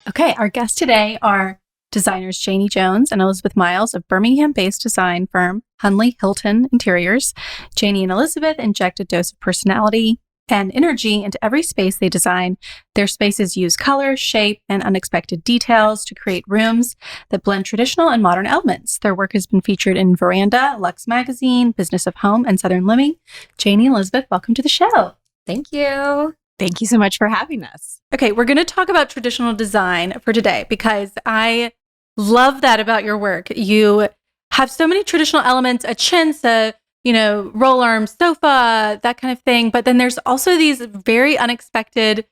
Okay, our guests today are designers Janie Jones and Elizabeth Miles of Birmingham-based design firm Hundley Hilton Interiors. Janie and Elizabeth inject a dose of personality and energy into every space they design. Their spaces use color, shape, and unexpected details to create rooms that blend traditional and modern elements. Their work has been featured in Veranda, Lux Magazine, Business of Home, and Southern Living. Janie and Elizabeth, welcome to the show. Thank you. Thank you so much for having us. Okay, we're going to talk about traditional design for today because I love that about your work. You have so many traditional elements, a chintz, roll arm sofa, that kind of thing. But then there's also these very unexpected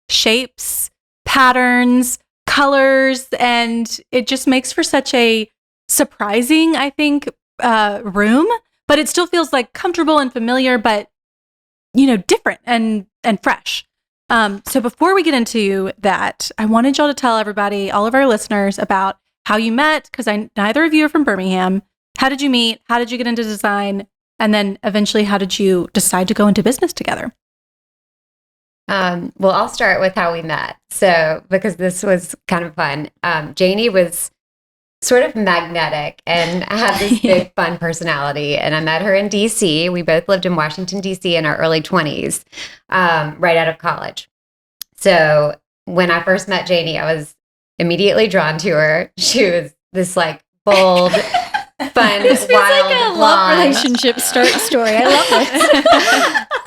shapes, patterns, colors, and it just makes for such a surprising, I think, room. But it still feels like comfortable and familiar, but different and fresh. So before we get into that, I wanted y'all to tell everybody, all of our listeners, about how you met, because neither of you are from Birmingham. How did you meet? How did you get into design? And then eventually, how did you decide to go into business together? Well, I'll start with how we met. So, because this was kind of fun. Janie was sort of magnetic and had this big fun personality. And I met her in DC. We both lived in Washington, DC in our early 20s, right out of college. So when I first met Janie, I was immediately drawn to her. She was this like bold, fun, this feels wild, like a blonde love relationship story. I love this.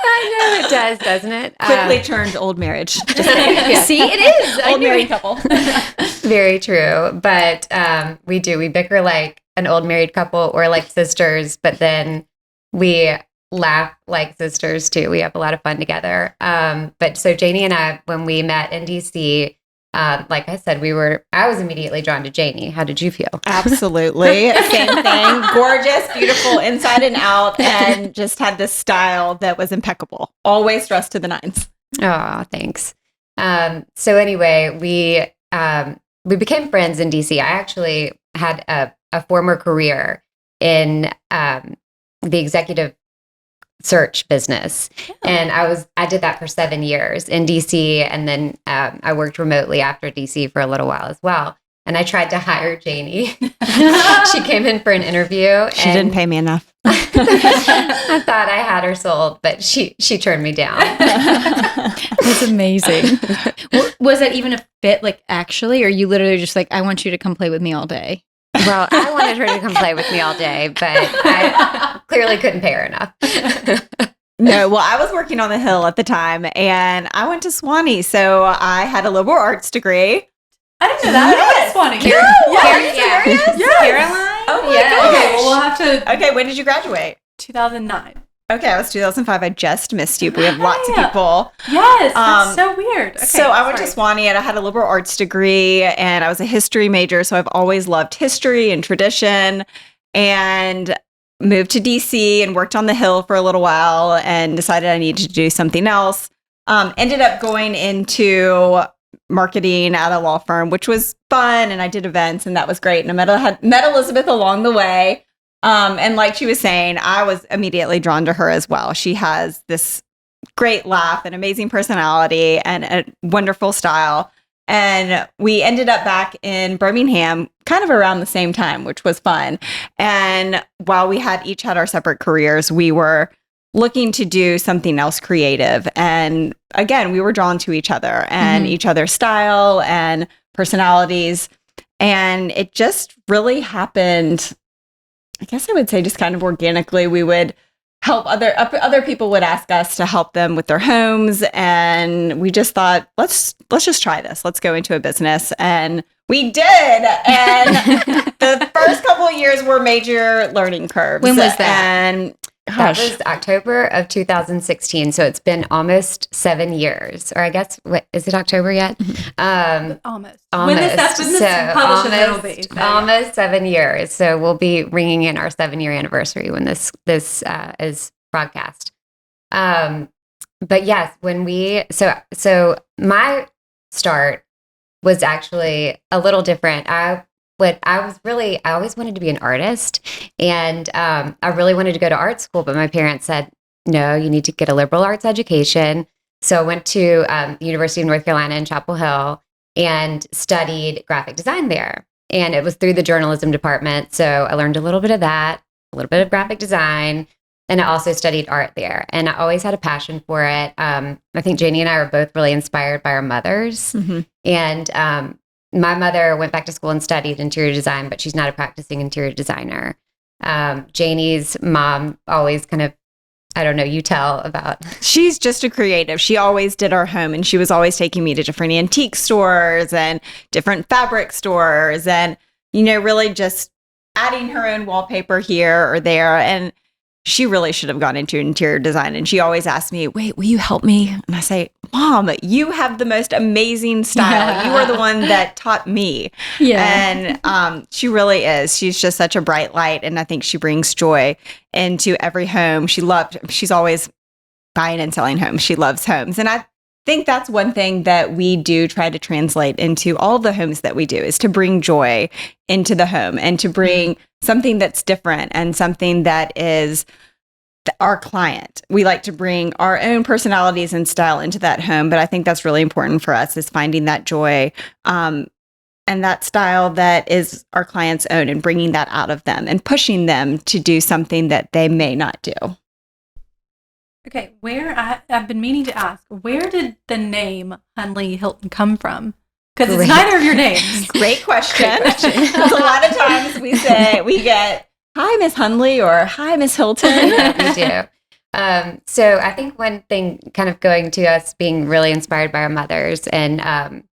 I know it does, doesn't it? Quickly turned old marriage. Yeah. See, it is old married couple. Very true. But we bicker like an old married couple or like sisters, but then we laugh like sisters too. We have a lot of fun together. But so Janie and I, when we met in DC, like I said, I was immediately drawn to Janie. How did you feel? Absolutely. Same thing. Gorgeous, beautiful inside and out, and just had this style that was impeccable. Always dressed to the nines. Oh, thanks. So anyway, we became friends in DC. I actually had a former career in the executive search business. Oh. And I did that for 7 years in DC. And then I worked remotely after DC for a little while as well. And I tried to hire Janie. She came in for an interview. She didn't pay me enough. I thought I had her sold, but she turned me down. That's amazing. Was that even a fit, like, actually? Or you literally just like, I want you to come play with me all day? Well, I wanted her to come play with me all day, but I clearly couldn't pay her enough. No, well, I was working on the Hill at the time, and I went to Swanee, so I had a liberal arts degree. I didn't know that. Swanee. Caroline? Oh, my gosh. Okay, well, we'll have to... Okay, when did you graduate? 2009. Okay, I was 2005. I just missed you. But we have lots of people. Yes, that's so weird. Okay, so I went to Swanee and I had a liberal arts degree and I was a history major. So I've always loved history and tradition, and moved to DC and worked on the Hill for a little while and decided I needed to do something else. Ended up going into marketing at a law firm, which was fun. And I did events and that was great. And I met Elizabeth along the way. And like she was saying, I was immediately drawn to her as well. She has this great laugh, an amazing personality, and a wonderful style. And we ended up back in Birmingham kind of around the same time, which was fun. And while we each had our separate careers, we were looking to do something else creative. And again, we were drawn to each other and each other's style and personalities. And it just really happened, I guess I would say, just kind of organically. We would help other people would ask us to help them with their homes, and we just thought, let's just try this. Let's go into a business, and we did. And the first couple of years were major learning curves. When was that? And that was October of 2016. So it's been almost 7 years, or I guess, is it October yet? Almost. When this published, it'll be. Almost 7 years. So we'll be ringing in our 7-year anniversary when this is broadcast. But yes, when so my start was actually a little different. I always wanted to be an artist, and I really wanted to go to art school, but my parents said, no, you need to get a liberal arts education. So I went to University of North Carolina in Chapel Hill and studied graphic design there. And it was through the journalism department. So I learned a little bit of that, a little bit of graphic design. And I also studied art there. And I always had a passion for it. I think Janie and I were both really inspired by our mothers. Mm-hmm. And my mother went back to school and studied interior design, but she's not a practicing interior designer. Janie's mom always kind of, I don't know, you tell about. She's just a creative. She always did our home, and she was always taking me to different antique stores and different fabric stores and, really just adding her own wallpaper here or there. And she really should have gone into interior design. And she always asked me, wait, will you help me? And I say, Mom, you have the most amazing style. You are the one that taught me. Yeah. And she really is. She's just such a bright light. And I think she brings joy into every home. She's always buying and selling homes. She loves homes. And I think that's one thing that we do try to translate into all the homes that we do, is to bring joy into the home and to bring something that's different and something that is our client. We like to bring our own personalities and style into that home. But I think that's really important for us, is finding that joy and that style that is our client's own, and bringing that out of them and pushing them to do something that they may not do. Okay, I've been meaning to ask, where did the name Hundley Hilton come from? Because it's neither of your names. Great question. Because a lot of times we get, hi, Miss Hundley, or hi, Miss Hilton. We do. So I think one thing, kind of going to us being really inspired by our mothers and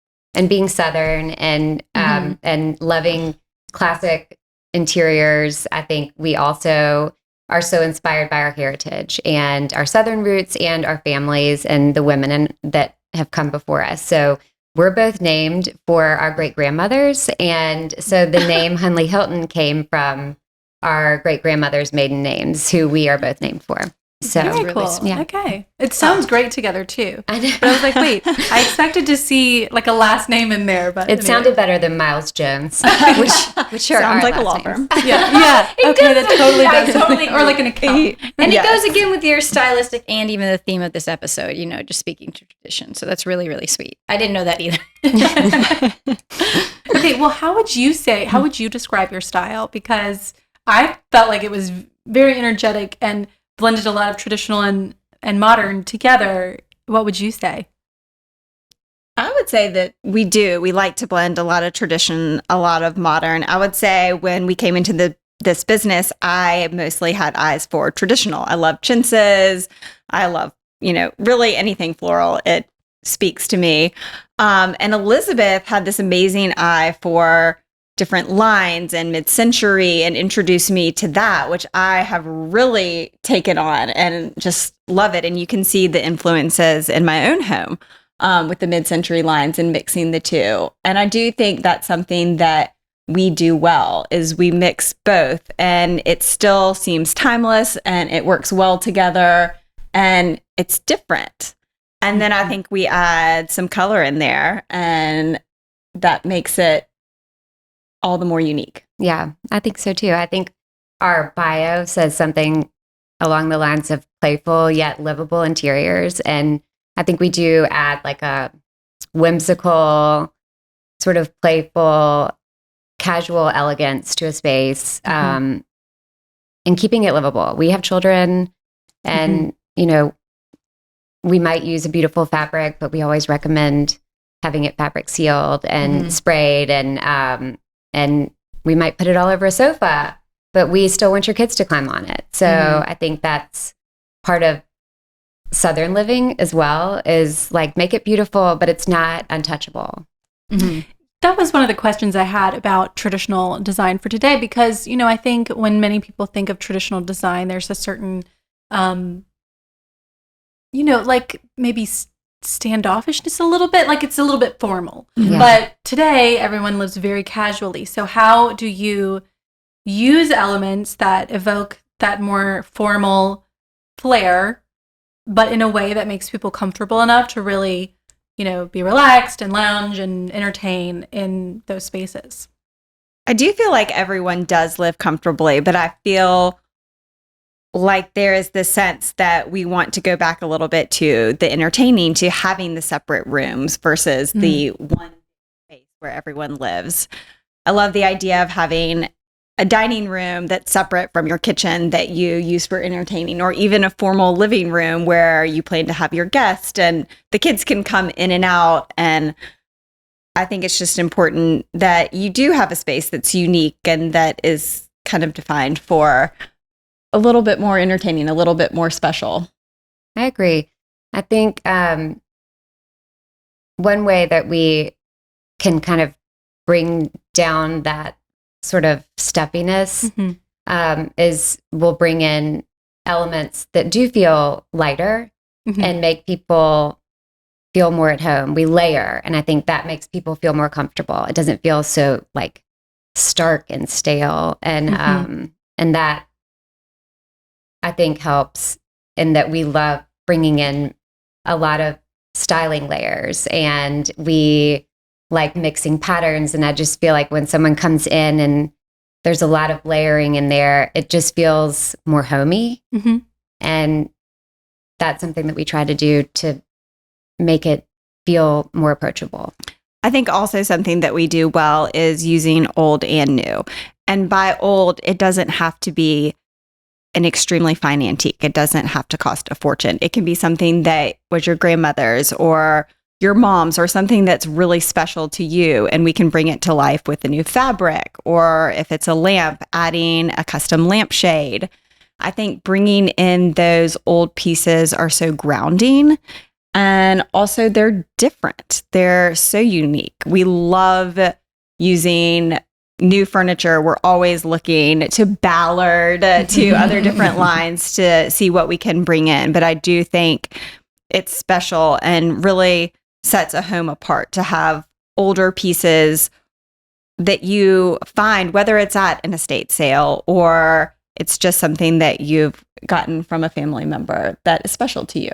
being Southern and loving classic interiors, I think we also are so inspired by our heritage and our Southern roots and our families and the women that have come before us. So we're both named for our great-grandmothers. And so the name Hundley Hilton came from our great-grandmother's maiden names, who we are both named for. So very cool. Yeah. Okay. It sounds great together too. I know. But I was like, wait, I expected to see like a last name in there, but It sounded better than Miles Jones, which Sounds like a law firm. Yeah. Okay, that totally does. Or like an account. And it goes again with your stylistic and even the theme of this episode, just speaking to tradition. So that's really, really sweet. I didn't know that either. Okay, well, how would you describe your style? Because I felt like it was very energetic and blended a lot of traditional and modern together. What would you say? I would say that we do. We like to blend a lot of tradition, a lot of modern. I would say when we came into this business, I mostly had eyes for traditional. I love chintzes. I love, really anything floral. It speaks to me. And Elizabeth had this amazing eye for different lines and mid-century, and introduced me to that, which I have really taken on and just love it. And you can see the influences in my own home with the mid-century lines and mixing the two. And I do think that's something that we do well, is we mix both, and it still seems timeless and it works well together and it's different. And then I think we add some color in there, and that makes it all the more unique. Yeah, I think so too. I think our bio says something along the lines of playful yet livable interiors. And I think we do add like a whimsical, sort of playful, casual elegance to a space, and keeping it livable. We have children, and, we might use a beautiful fabric, but we always recommend having it fabric sealed and sprayed, and we might put it all over a sofa, but we still want your kids to climb on it. So I think that's part of Southern living as well, is like, make it beautiful, but it's not untouchable. That was one of the questions I had about traditional design for today, because, I think when many people think of traditional design, there's a certain, like maybe standoffishness a little bit, like it's a little bit formal. Yeah. But today, everyone lives very casually. So how do you use elements that evoke that more formal flair, but in a way that makes people comfortable enough to really, be relaxed and lounge and entertain in those spaces? I do feel like everyone does live comfortably, but I feel like there is this sense that we want to go back a little bit to the entertaining, to having the separate rooms versus the one where everyone lives. I love the idea of having a dining room that's separate from your kitchen that you use for entertaining, or even a formal living room where you plan to have your guest and the kids can come in and out. And I think it's just important that you do have a space that's unique and that is kind of defined for a little bit more entertaining, a little bit more special. I agree. I think one way that we can kind of bring down that sort of stuffiness is we'll bring in elements that do feel lighter and make people feel more at home. We layer, and I think that makes people feel more comfortable. It doesn't feel so like stark and stale, and that I think helps in that we love bringing in a lot of styling layers, and we like mixing patterns. And I just feel like when someone comes in and there's a lot of layering in there, it just feels more homey. And that's something that we try to do to make it feel more approachable. I think also something that we do well is using old and new. And by old, it doesn't have to be an extremely fine antique. It doesn't have to cost a fortune. It can be something that was your grandmother's or your mom's, or something that's really special to you, and we can bring it to life with a new fabric, or if it's a lamp, adding a custom lampshade. I think bringing in those old pieces are so grounding, and also they're different. They're so unique. We love using new furniture. We're always looking to Ballard, to other different lines to see what we can bring in. But I do think it's special and really sets a home apart to have older pieces that you find, whether it's at an estate sale or it's just something that you've gotten from a family member that is special to you.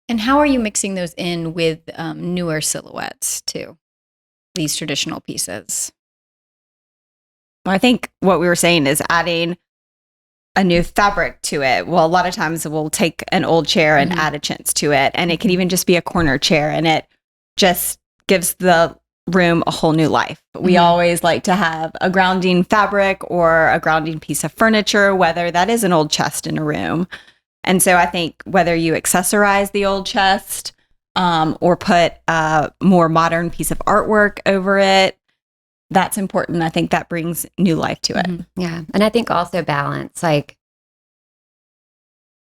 And how are you mixing those in with newer silhouettes too? These traditional pieces. I think what we were saying is adding a new fabric to it. Well, a lot of times we'll take an old chair and add a chintz to it. And it can even just be a corner chair, and it just gives the room a whole new life. We always like to have a grounding fabric or a grounding piece of furniture, whether that is an old chest in a room. And so I think whether you accessorize the old chest or put a more modern piece of artwork over it, that's important. I think that brings new life to it. Yeah. And I think also balance, like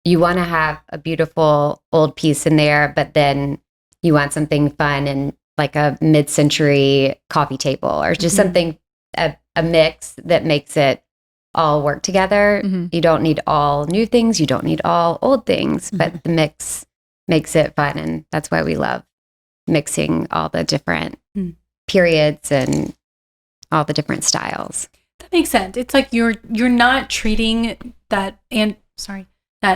you want to have a beautiful old piece in there, but then you want something fun and like a mid-century coffee table, or just something, a mix that makes it all work together. You don't need all new things. You don't need all old things, but the mix makes it fun. And that's why we love mixing all the different periods and all the different styles. That makes sense. It's like you're not treating that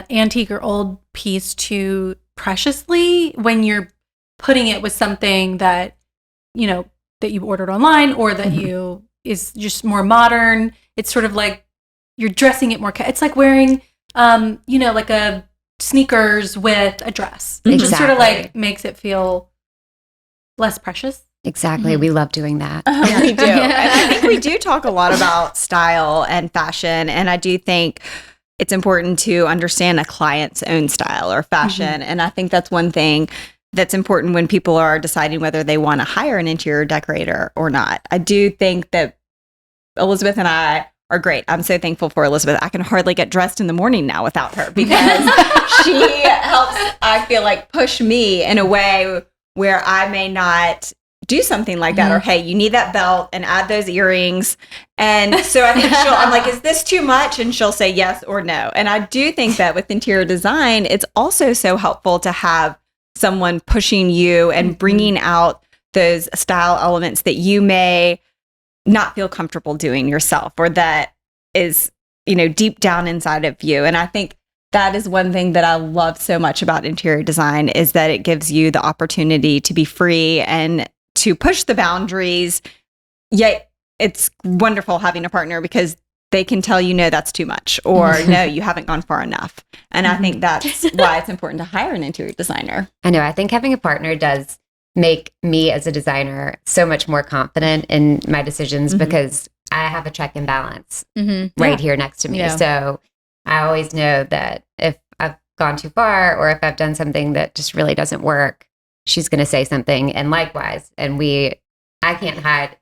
antique or old piece too preciously when you're putting it with something that that you ordered online, or that you is just more modern. It's sort of like you're dressing it more. It's like wearing like a sneakers with a dress. It just sort of like makes it feel less precious. Exactly. We love doing that. We do. And I think we do talk a lot about style and fashion. And I do think it's important to understand a client's own style or fashion. And I think that's one thing that's important when people are deciding whether they want to hire an interior decorator or not. I do think that Elizabeth and I are great. I'm so thankful for Elizabeth. I can hardly get dressed in the morning now without her, because she helps, I feel like, push me in a way where I may not do something like that, or hey, you need that belt and add those earrings. And so I think I'm like, is this too much? And she'll say yes or no. And I do think that with interior design, it's also so helpful to have someone pushing you and bringing out those style elements that you may not feel comfortable doing yourself, or that is, deep down inside of you. And I think that is one thing that I love so much about interior design, is that it gives you the opportunity to be free and to push the boundaries. Yet it's wonderful having a partner, because they can tell no, that's too much, or no, you haven't gone far enough. And I think that's why it's important to hire an interior designer. I know. I think having a partner does make me as a designer so much more confident in my decisions because I have a check and balance right here next to me. Yeah. So I always know that if I've gone too far or if I've done something that just really doesn't work, she's going to say something. And likewise, and I can't hide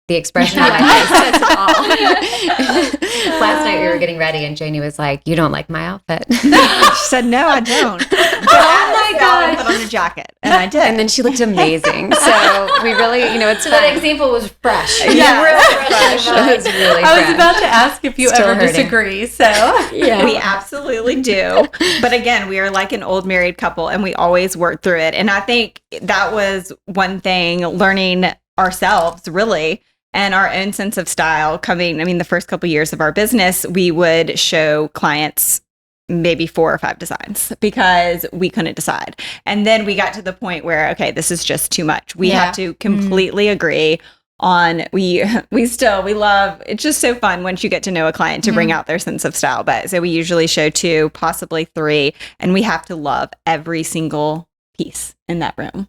the expression of my face at all. Last night we were getting ready and Janie was like, "You don't like my outfit?" She said, "No, I don't." Oh my God! Put on a jacket, and I did. And then she looked amazing. So we really, it's So that example was fresh. Yeah. real fresh. It was really I was fresh. about to ask if you Still ever hurting. disagree. So We absolutely do. But again, we are like an old married couple and we always work through it. And I think that was one thing, learning ourselves really and our own sense of style the first couple years of our business, we would show clients maybe 4 or 5 designs because we couldn't decide. And then we got to the point where, okay, this is just too much. We have to completely agree on, we love, it's just so fun once you get to know a client to bring out their sense of style. But so we usually show 2, possibly 3, and we have to love every single piece in that room.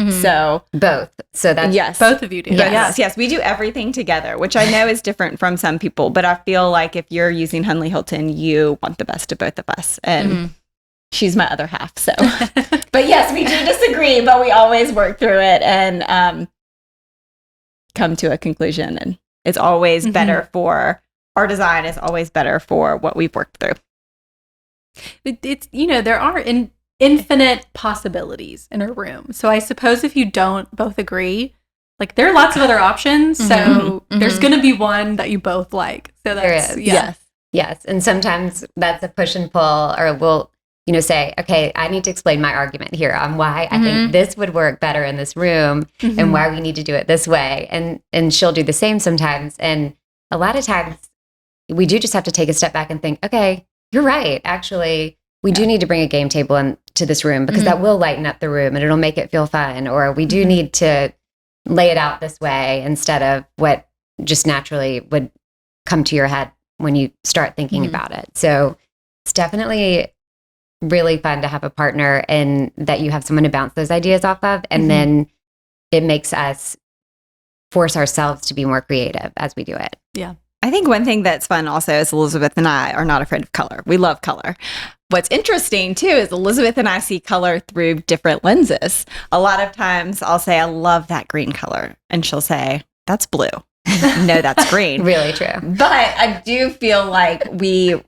So both. So that's yes, both of you do. Yes, we do everything together, which I know is different from some people, but I feel like if you're using Hundley Hilton, you want the best of both of us. And she's my other half. So, but yes, we do disagree, but we always work through it and come to a conclusion. And it's always better for our design is always better for what we've worked through. It's there are infinite possibilities in a room. So I suppose if you don't both agree, like there are lots of other options. So there's going to be one that you both like. So that's there is. Yes. And sometimes that's a push and pull, or we'll, say, okay, I need to explain my argument here on why I think this would work better in this room and why we need to do it this way. And she'll do the same sometimes. And a lot of times we do just have to take a step back and think, okay, you're right. Actually, we do need to bring a game table into this room because that will lighten up the room and it'll make it feel fun. Or we do need to lay it out this way instead of what just naturally would come to your head when you start thinking about it. So it's definitely really fun to have a partner and that you have someone to bounce those ideas off of. And then it makes us force ourselves to be more creative as we do it. Yeah. I think one thing that's fun also is Elizabeth and I are not afraid of color. We love color. What's interesting too is Elizabeth and I see color through different lenses. A lot of times I'll say, I love that green color. And she'll say, that's blue. No, that's green. Really true. But I do feel like we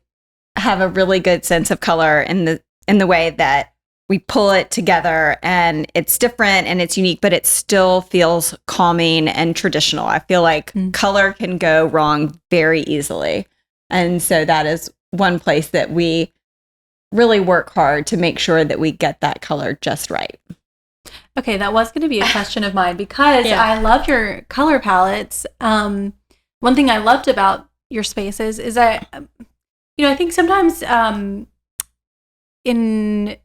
have a really good sense of color in the way that we pull it together and it's different and it's unique, but it still feels calming and traditional. I feel like color can go wrong very easily. And so that is one place that we really work hard to make sure that we get that color just right. Okay, that was going to be a question of mine because I love your color palettes. One thing I loved about your spaces is that, I think sometimes in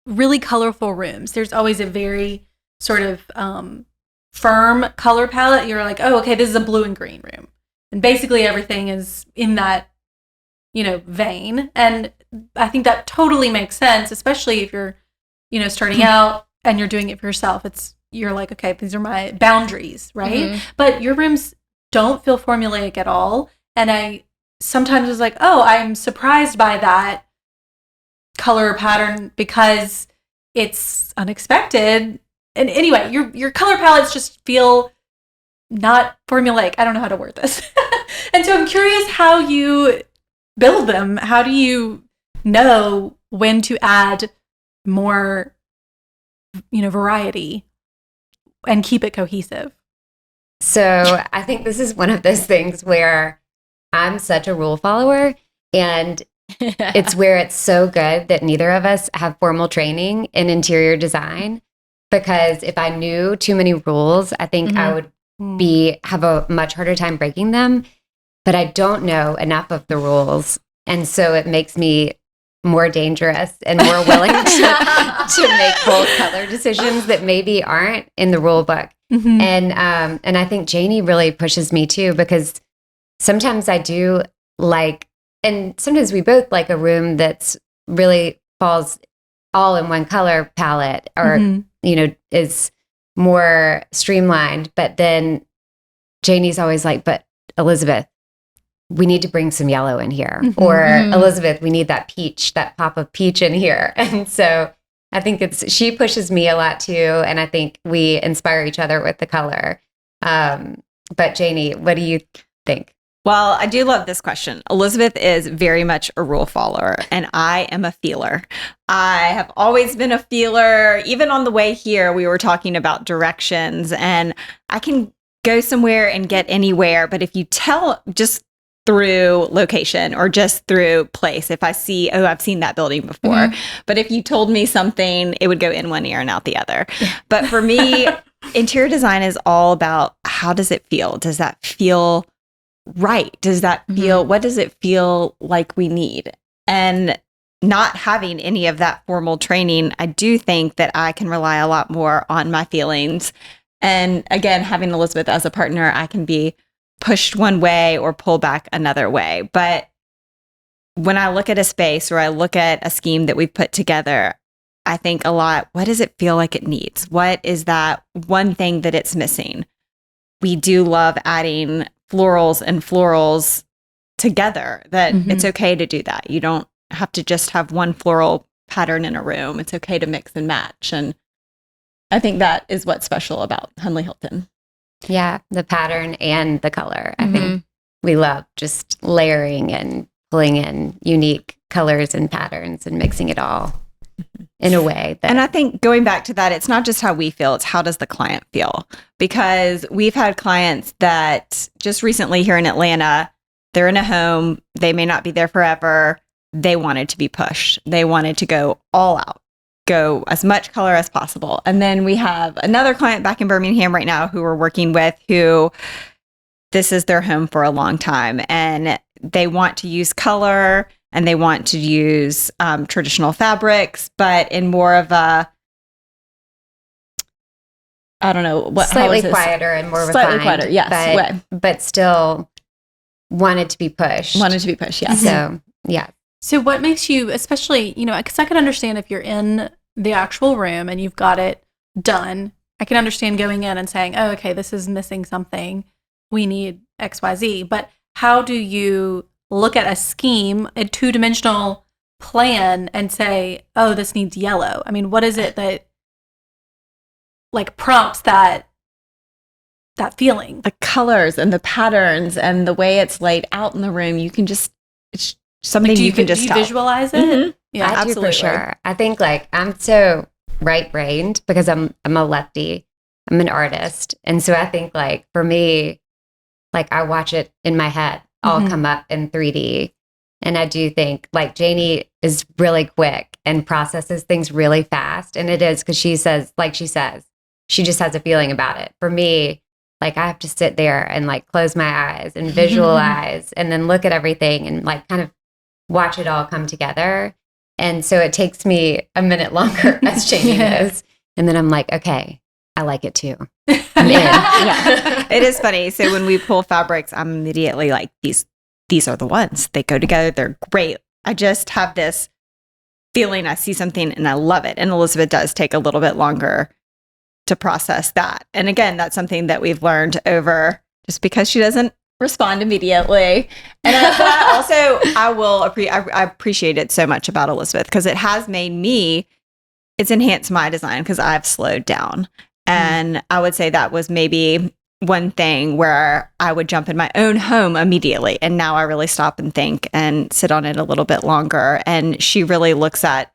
really colorful rooms, there's always a very sort of firm color palette. You're like, oh, okay, this is a blue and green room. And basically everything is in that, vein. And I think that totally makes sense, especially if you're, starting out and you're doing it for yourself. You're like, okay, these are my boundaries, right? But your rooms don't feel formulaic at all. And I sometimes was like, oh, I'm surprised by that color pattern because it's unexpected. And anyway, your color palettes just feel not formulaic. I don't know how to word this. And so I'm curious how you build them. How do you know when to add more, variety and keep it cohesive? So I think this is one of those things where I'm such a rule follower, and it's where it's so good that neither of us have formal training in interior design, because if I knew too many rules, I think I would have a much harder time breaking them. But I don't know enough of the rules, and so it makes me more dangerous and more willing to make bold color decisions that maybe aren't in the rule book. And I think Janie really pushes me too, because sometimes I do like, and sometimes we both like a room that's really falls all in one color palette, or is more streamlined. But then Janie's always like, but Elizabeth, we need to bring some yellow in here. Or Elizabeth, we need that peach, that pop of peach in here. And so I think she pushes me a lot too. And I think we inspire each other with the color. But Janie, what do you think? Well, I do love this question. Elizabeth is very much a rule follower, and I am a feeler. I have always been a feeler. Even on the way here, we were talking about directions, and I can go somewhere and get anywhere. But if you tell just through location or just through place, if I see, oh, I've seen that building before. But if you told me something, it would go in one ear and out the other. But for me, interior design is all about how does it feel? Does that feel right? Does that feel, what does it feel like we need? And not having any of that formal training, I do think that I can rely a lot more on my feelings. And again, having Elizabeth as a partner, I can be pushed one way or pull back another way. But when I look at a space or I look at a scheme that we've put together, I think a lot, what does it feel like it needs? What is that one thing that it's missing? We do love adding florals together, that it's okay to do that. You don't have to just have one floral pattern in a room. It's okay to mix and match. And I think that is what's special about Hundley Hilton. Yeah, the pattern and the color. I think we love just layering and pulling in unique colors and patterns and mixing it all in a way that... And I think going back to that, it's not just how we feel, it's how does the client feel? Because we've had clients that just recently here in Atlanta, they're in a home, they may not be there forever. They wanted to be pushed. They wanted to go all out, go as much color as possible. And then we have another client back in Birmingham right now who we're working with, who this is their home for a long time, and they want to use color and they want to use traditional fabrics, but in more of a, I don't know, what slightly quieter and more slightly refined, quieter, yes, but still wanted to be pushed. Yes. So yeah. So what makes you, especially, because I can understand if you're in the actual room and you've got it done, I can understand going in and saying, oh, okay, this is missing something. We need XYZ. But how do you look at a scheme, a two-dimensional plan, and say, oh, this needs yellow? I mean, what is it that prompts that feeling? The colors and the patterns and the way it's laid out in the room, you can just, it's something you can just do you tell. visualize it? Yeah, I do for sure. I think I'm so right-brained because I'm a lefty. I'm an artist. And so I think for me, I watch it in my head all come up in 3D. And I do think Janie is really quick and processes things really fast. And it is because she says, she just has a feeling about it. For me, I have to sit there and close my eyes and visualize and then look at everything and kind of watch it all come together. And so it takes me a minute longer as Janie knows. And then I'm like, okay, I like it too. I'm in. Yeah. It is funny. So when we pull fabrics, I'm immediately like, these are the ones. They go together. They're great. I just have this feeling I see something and I love it. And Elizabeth does take a little bit longer to process that. And again, that's something that we've learned over, just because she doesn't respond immediately. And I appreciate it so much about Elizabeth, because it has made me, it's enhanced my design because I've slowed down. And I would say that was maybe one thing where I would jump in my own home immediately. And now I really stop and think and sit on it a little bit longer. And she really looks at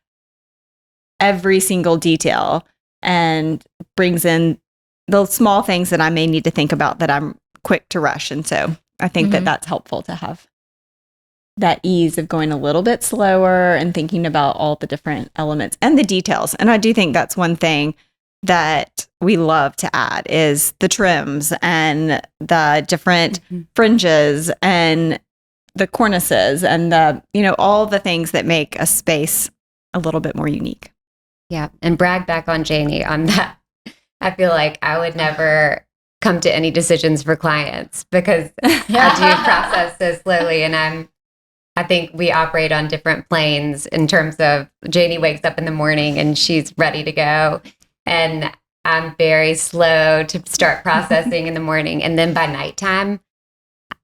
every single detail and brings in the small things that I may need to think about that I'm quick to rush. And so I think that that's helpful to have that ease of going a little bit slower and thinking about all the different elements and the details. And I do think that's one thing that we love to add is the trims and the different fringes and the cornices and the, all the things that make a space a little bit more unique. Yeah. And brag back on Janie on that. I feel like I would never come to any decisions for clients because I do process so slowly, and I think we operate on different planes in terms of Janie wakes up in the morning and she's ready to go. And I'm very slow to start processing in the morning. And then by nighttime,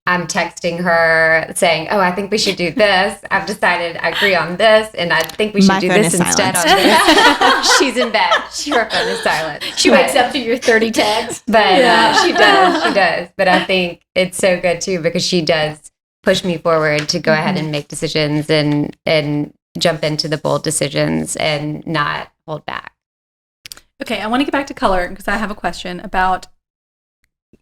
I'm texting her saying, oh, I think we should do this. I've decided I agree on this. And I think we should do this instead on this. She's in bed. Her phone is silent. She wakes up to your 30 texts. But she does. But I think it's so good too, because she does push me forward to go ahead and make decisions and jump into the bold decisions and not hold back. Okay, I want to get back to color because I have a question about,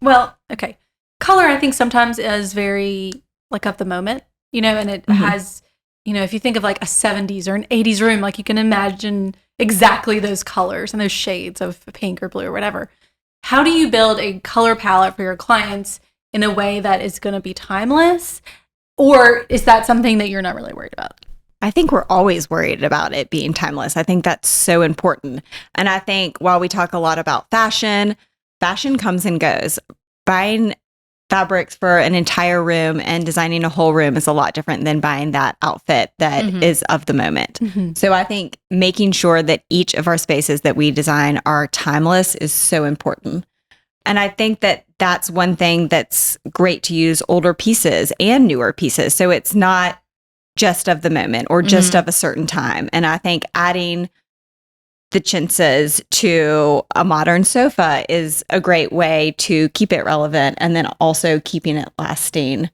color I think sometimes is very like of the moment, and it has, if you think of like a 70s or an 80s room, like you can imagine exactly those colors and those shades of pink or blue or whatever. How do you build a color palette for your clients in a way that is going to be timeless? Or is that something that you're not really worried about? I think we're always worried about it being timeless. I think that's so important. And I think while we talk a lot about fashion comes and goes. Buying fabrics for an entire room and designing a whole room is a lot different than buying that outfit that is of the moment. So I think making sure that each of our spaces that we design are timeless is so important. And I think that that's one thing that's great to use older pieces and newer pieces. So it's not just of the moment or just of a certain time. And I think adding the chintzes to a modern sofa is a great way to keep it relevant and then also keeping it lasting.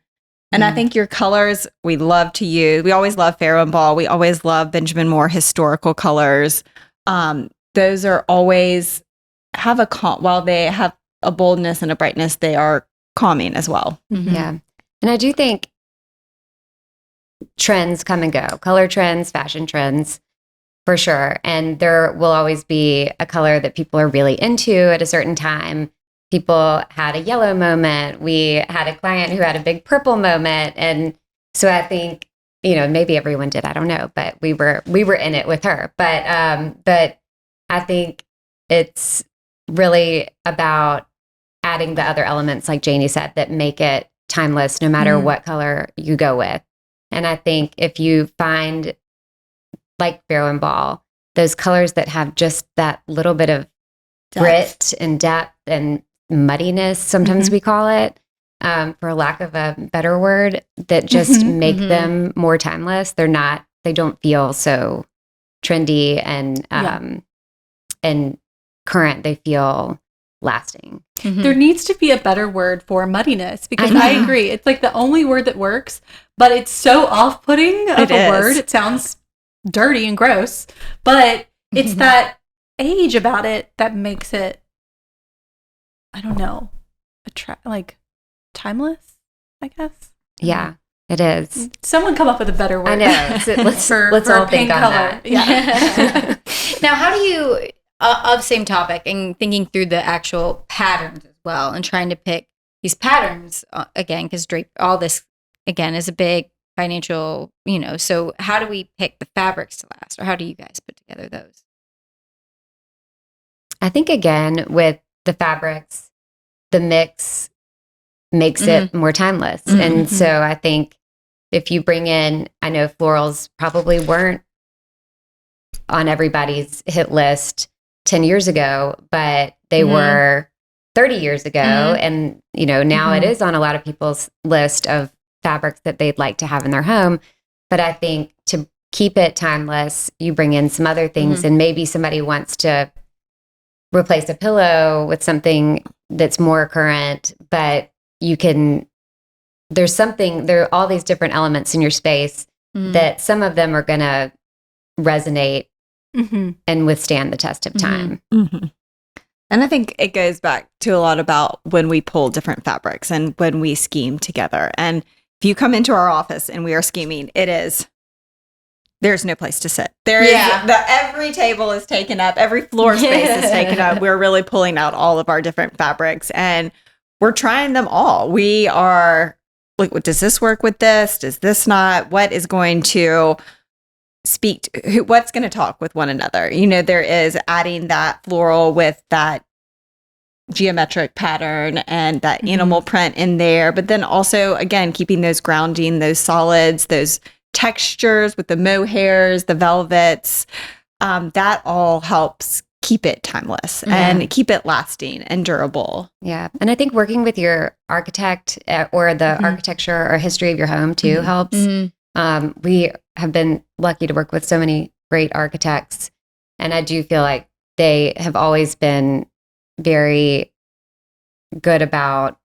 And I think your colors we love to use. We always love Farrow and Ball. We always love Benjamin Moore historical colors. Those are always have while they have a boldness and a brightness, they are calming as well. Yeah. And I do think trends come and go, color trends, fashion trends, for sure. And there will always be a color that people are really into at a certain time. People had a yellow moment. We had a client who had a big purple moment. And so I think, maybe everyone did, I don't know, but we were in it with her. But I think it's really about adding the other elements, like Janie said, that make it timeless no matter what color you go with. And I think if you find, like Farrow and Ball, those colors that have just that little bit of grit and depth and muddiness, sometimes we call it, for lack of a better word, that just make them more timeless. They don't feel so trendy and current. They feel lasting. There needs to be a better word for muddiness because I agree. It's like the only word that works, but it's so off-putting of a word. It sounds dirty and gross, but it's that age about it that makes it, I don't know, timeless, I guess. Yeah, it is. Someone come up with a better word. I know. So let's all think on that. Yeah. Now, how do you, of same topic and thinking through the actual patterns as well and trying to pick these patterns again, because all this again is a big financial, so how do we pick the fabrics to last, or how do you guys put together those? I think again, with the fabrics, the mix makes it more timeless. And so I think if you bring in, I know florals probably weren't on everybody's hit list 10 years ago, but they were 30 years ago. And, now it is on a lot of people's list of fabrics that they'd like to have in their home. But I think to keep it timeless, you bring in some other things and maybe somebody wants to replace a pillow with something that's more current, but there are all these different elements in your space that some of them are going to resonate and withstand the test of time. And I think it goes back to a lot about when we pull different fabrics and when we scheme together. And if you come into our office and we are scheming, there's no place to sit. Every table is taken up. Every floor space is taken up. We're really pulling out all of our different fabrics and we're trying them all. We are like, does this work with this? Does this not? What is going to speak to what's going to talk with one another? There is adding that floral with that geometric pattern and that animal print in there, but then also again keeping those grounding, those solids, those textures with the mohairs, the velvets, that all helps keep it timeless and keep it lasting and durable. Yeah. And I think working with your architect or the architecture or history of your home too helps. We have been lucky to work with so many great architects. And I do feel like they have always been very good about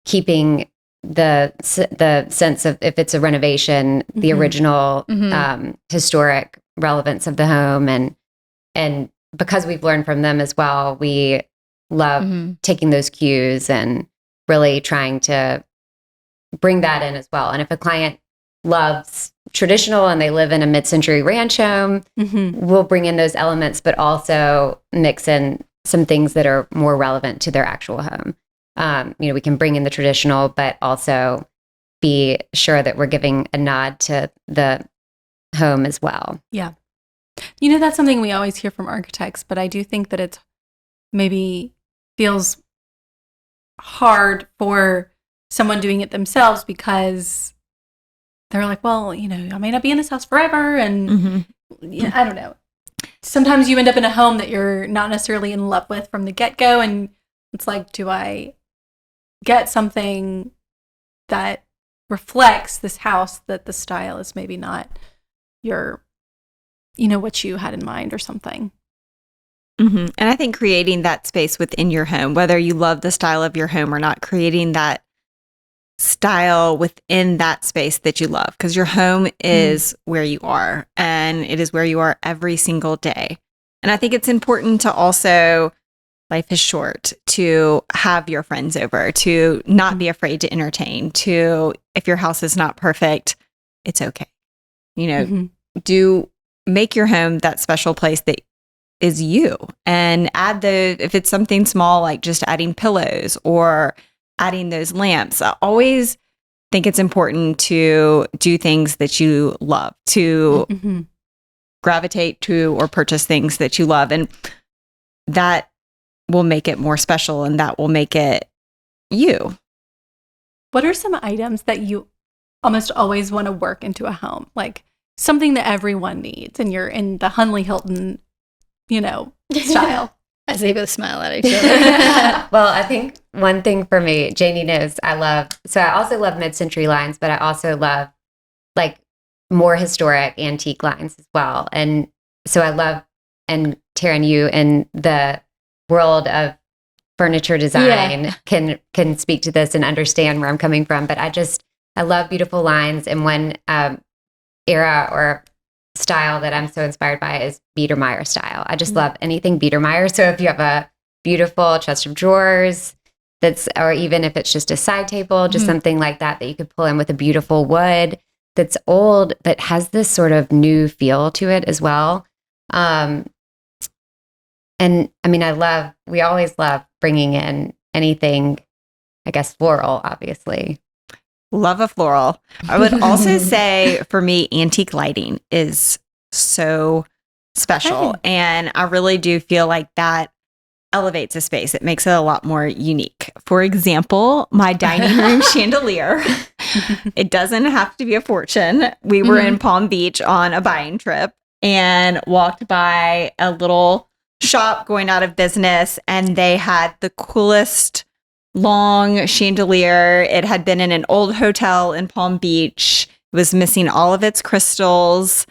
keeping the sense of, if it's a renovation, the original historic relevance of the home. And because we've learned from them as well, we love taking those cues and really trying to bring that in as well. And if a client loves traditional and they live in a mid-century ranch home, we'll bring in those elements, but also mix in some things that are more relevant to their actual home. We can bring in the traditional, but also be sure that we're giving a nod to the home as well. Yeah. That's something we always hear from architects, but I do think that it's maybe feels hard for someone doing it themselves because they're like, well, I may not be in this house forever. And I don't know. Sometimes you end up in a home that you're not necessarily in love with from the get-go. And it's like, do I get something that reflects this house that the style is maybe not your, what you had in mind or something. And I think creating that space within your home, whether you love the style of your home or not, creating that style within that space that you love, because your home is where you are, and it is where you are every single day. And I think it's important to also, life is short, to have your friends over, to not be afraid to entertain, to, if your house is not perfect, it's okay. Do make your home that special place that is you, and add if it's something small, like just adding pillows or adding those lamps. I always think it's important to do things that you love, to gravitate to or purchase things that you love. And that will make it more special, and that will make it you. What are some items that you almost always want to work into a home? Like something that everyone needs, and you're in the Hundley Hilton, style. As they both smile at each other. Well, I think one thing for me, Janie knows I also love mid-century lines, but I also love like more historic antique lines as well. And so I love, and Taryn, you in the world of furniture design can speak to this and understand where I'm coming from. But I love beautiful lines. And one era or style that I'm so inspired by is Biedermeier style. I just love anything Biedermeier. So if you have a beautiful chest of drawers or even if it's just a side table, just something like that you could pull in with a beautiful wood that's old, but has this sort of new feel to it as well. And I mean, we always love bringing in anything, I guess, floral, obviously. Love a floral. I would also say for me, antique lighting is so special. And I really do feel like that elevates a space. It makes it a lot more unique. For example, my dining room chandelier. It doesn't have to be a fortune. We were in Palm Beach on a buying trip and walked by a little shop going out of business, and they had the coolest long chandelier. It had been in an old hotel in Palm Beach. It was missing all of its crystals,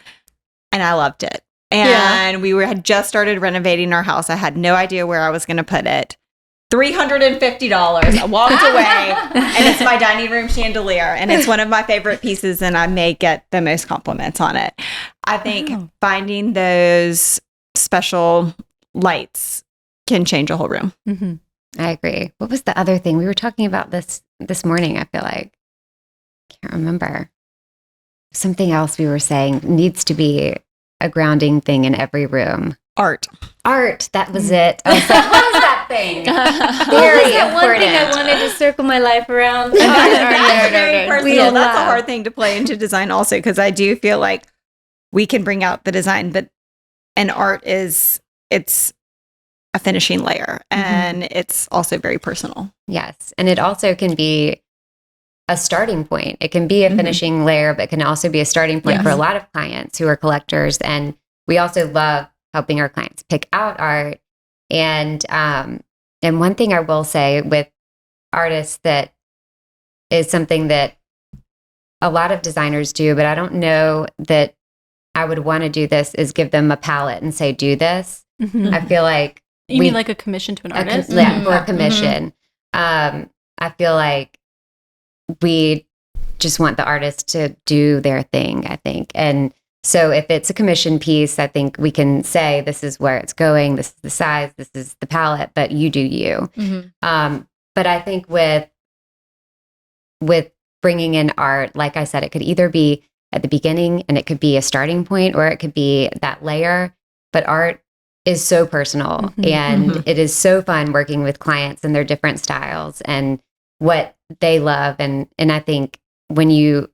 and I loved it. And we had just started renovating our house. I had no idea where I was going to put it. $350. I walked away, and it's my dining room chandelier, and it's one of my favorite pieces, and I may get the most compliments on it. I think finding those special lights can change a whole room. I agree. What was the other thing? We were talking about this morning, I feel like. Can't remember. Something else we were saying needs to be a grounding thing in every room. Art. That was it. I was like, what is that thing? Very important. One thing I wanted to circle my life around. That's very personal. That's a hard thing to play into design also, because I do feel like we can bring out the design, but art it's a finishing layer, and it's also very personal. Yes. And it also can be a starting point. It can be a finishing layer, but can also be a starting point for a lot of clients who are collectors. And we also love helping our clients pick out art. And one thing I will say with artists that is something that a lot of designers do, but I don't know that I would want to do this, is give them a palette and say, do this. Mm-hmm. I feel like You mean like a commission to an artist? Yeah, for a commission. I feel like we just want the artist to do their thing, I think. And so if it's a commission piece, I think we can say, this is where it's going, this is the size, this is the palette, but you do you. But I think with bringing in art, like I said, it could either be at the beginning and it could be a starting point, or it could be that layer. But art is so personal, and it is so fun working with clients and their different styles and what they love. And I think when you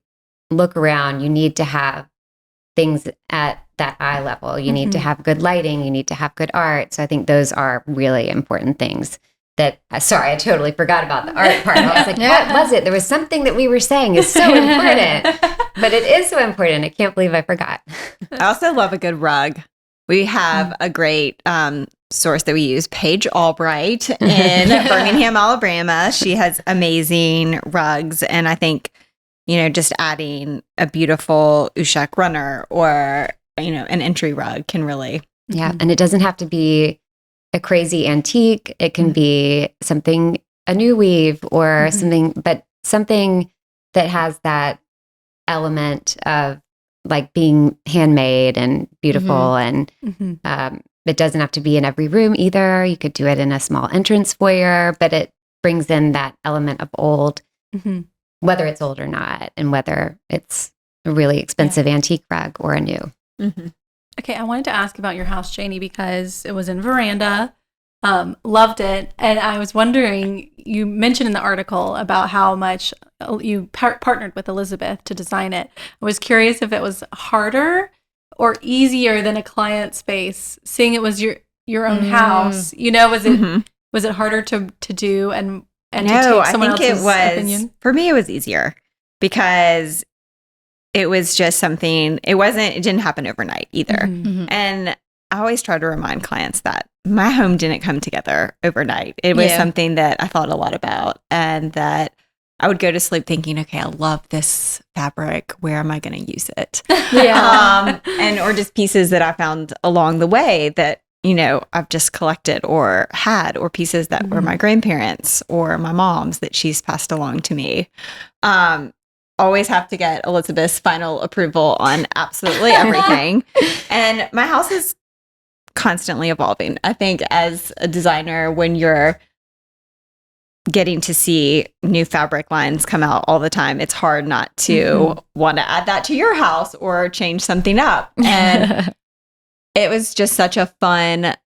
look around, you need to have things at that eye level. You need to have good lighting. You need to have good art. So I think those are really important things. That, sorry, I totally forgot about the art part. I was like, what was it? There was something that we were saying is so important, but it is so important. I can't believe I forgot. I also love a good rug. We have a great source that we use, Paige Albright in Birmingham, Alabama. She has amazing rugs. And I think, just adding a beautiful Ushak runner or, an entry rug can really. Yeah. And it doesn't have to be a crazy antique. It can be a new weave or something, but something that has that element of like being handmade and beautiful. And it doesn't have to be in every room either. You could do it in a small entrance foyer, but it brings in that element of old, whether it's old or not, and whether it's a really expensive antique rug or a new. Okay, I wanted to ask about your house, Janie, because it was in veranda. Loved it. And I was wondering, you mentioned in the article about how much you partnered with Elizabeth to design it. I was curious if it was harder or easier than a client space, seeing it was your own house. Was it harder to do and to take someone else's opinion? For me, it was easier because it was just something, it didn't happen overnight either. And I always try to remind clients that my home didn't come together overnight. It was something that I thought a lot about, and that I would go to sleep thinking, okay, I love this fabric. Where am I going to use it? Or just pieces that I found along the way that, I've just collected or had, or pieces that were my grandparents or my mom's that she's passed along to me. Always have to get Elizabeth's final approval on absolutely everything. And my house is constantly evolving. I think as a designer, when you're getting to see new fabric lines come out all the time, it's hard not to want to add that to your house or change something up. And it was just such a fun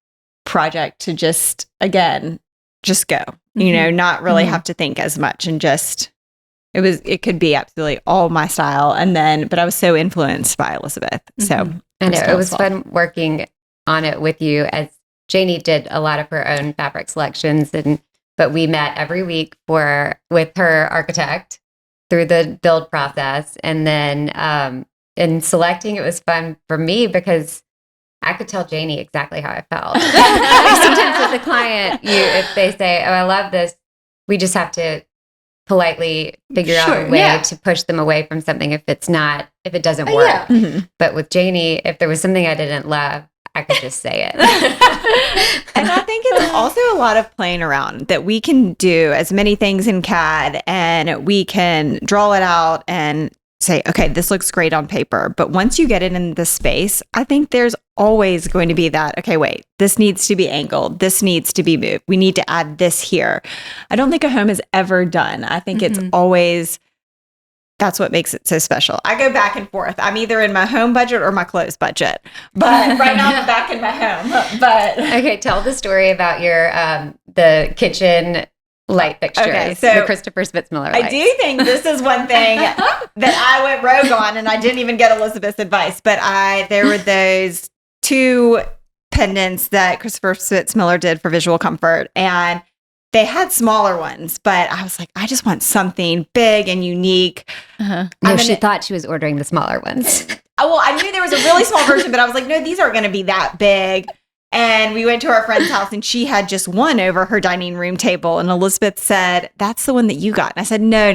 project to just go, not really have to think as much, and just, it could be absolutely all my style. but I was so influenced by Elizabeth. So I know it was fun working on it with you, as Janie did a lot of her own fabric selections, but we met every week with her architect through the build process. And then in selecting, it was fun for me because I could tell Janie exactly how I felt. Sometimes with a client, if they say, oh, I love this, we just have to politely figure out a way to push them away from something if it doesn't work. But with Janie, if there was something I didn't love, I could just say it. And I think it's also a lot of playing around, that we can do as many things in CAD and we can draw it out and say, okay, this looks great on paper. But once you get it in the space, I think there's always going to be that, okay, wait, this needs to be angled. This needs to be moved. We need to add this here. I don't think a home is ever done. I think it's always, that's what makes it so special. I go back and forth. I'm either in my home budget or my clothes budget. But right now I'm back in my home. But okay, tell the story about your the kitchen light fixtures, okay, so the Christopher Spitzmiller lights. I do think this is one thing that I went rogue on, and I didn't even get Elizabeth's advice. But there were those 2 pendants that Christopher Spitzmiller did for visual comfort, and they had smaller ones, but I was like, I just want something big and unique. No, she thought she was ordering the smaller ones. Well, I knew there was a really small version, but I was like, no, these aren't going to be that big. And we went to our friend's house and she had just one over her dining room table. And Elizabeth said, that's the one that you got. And I said, no.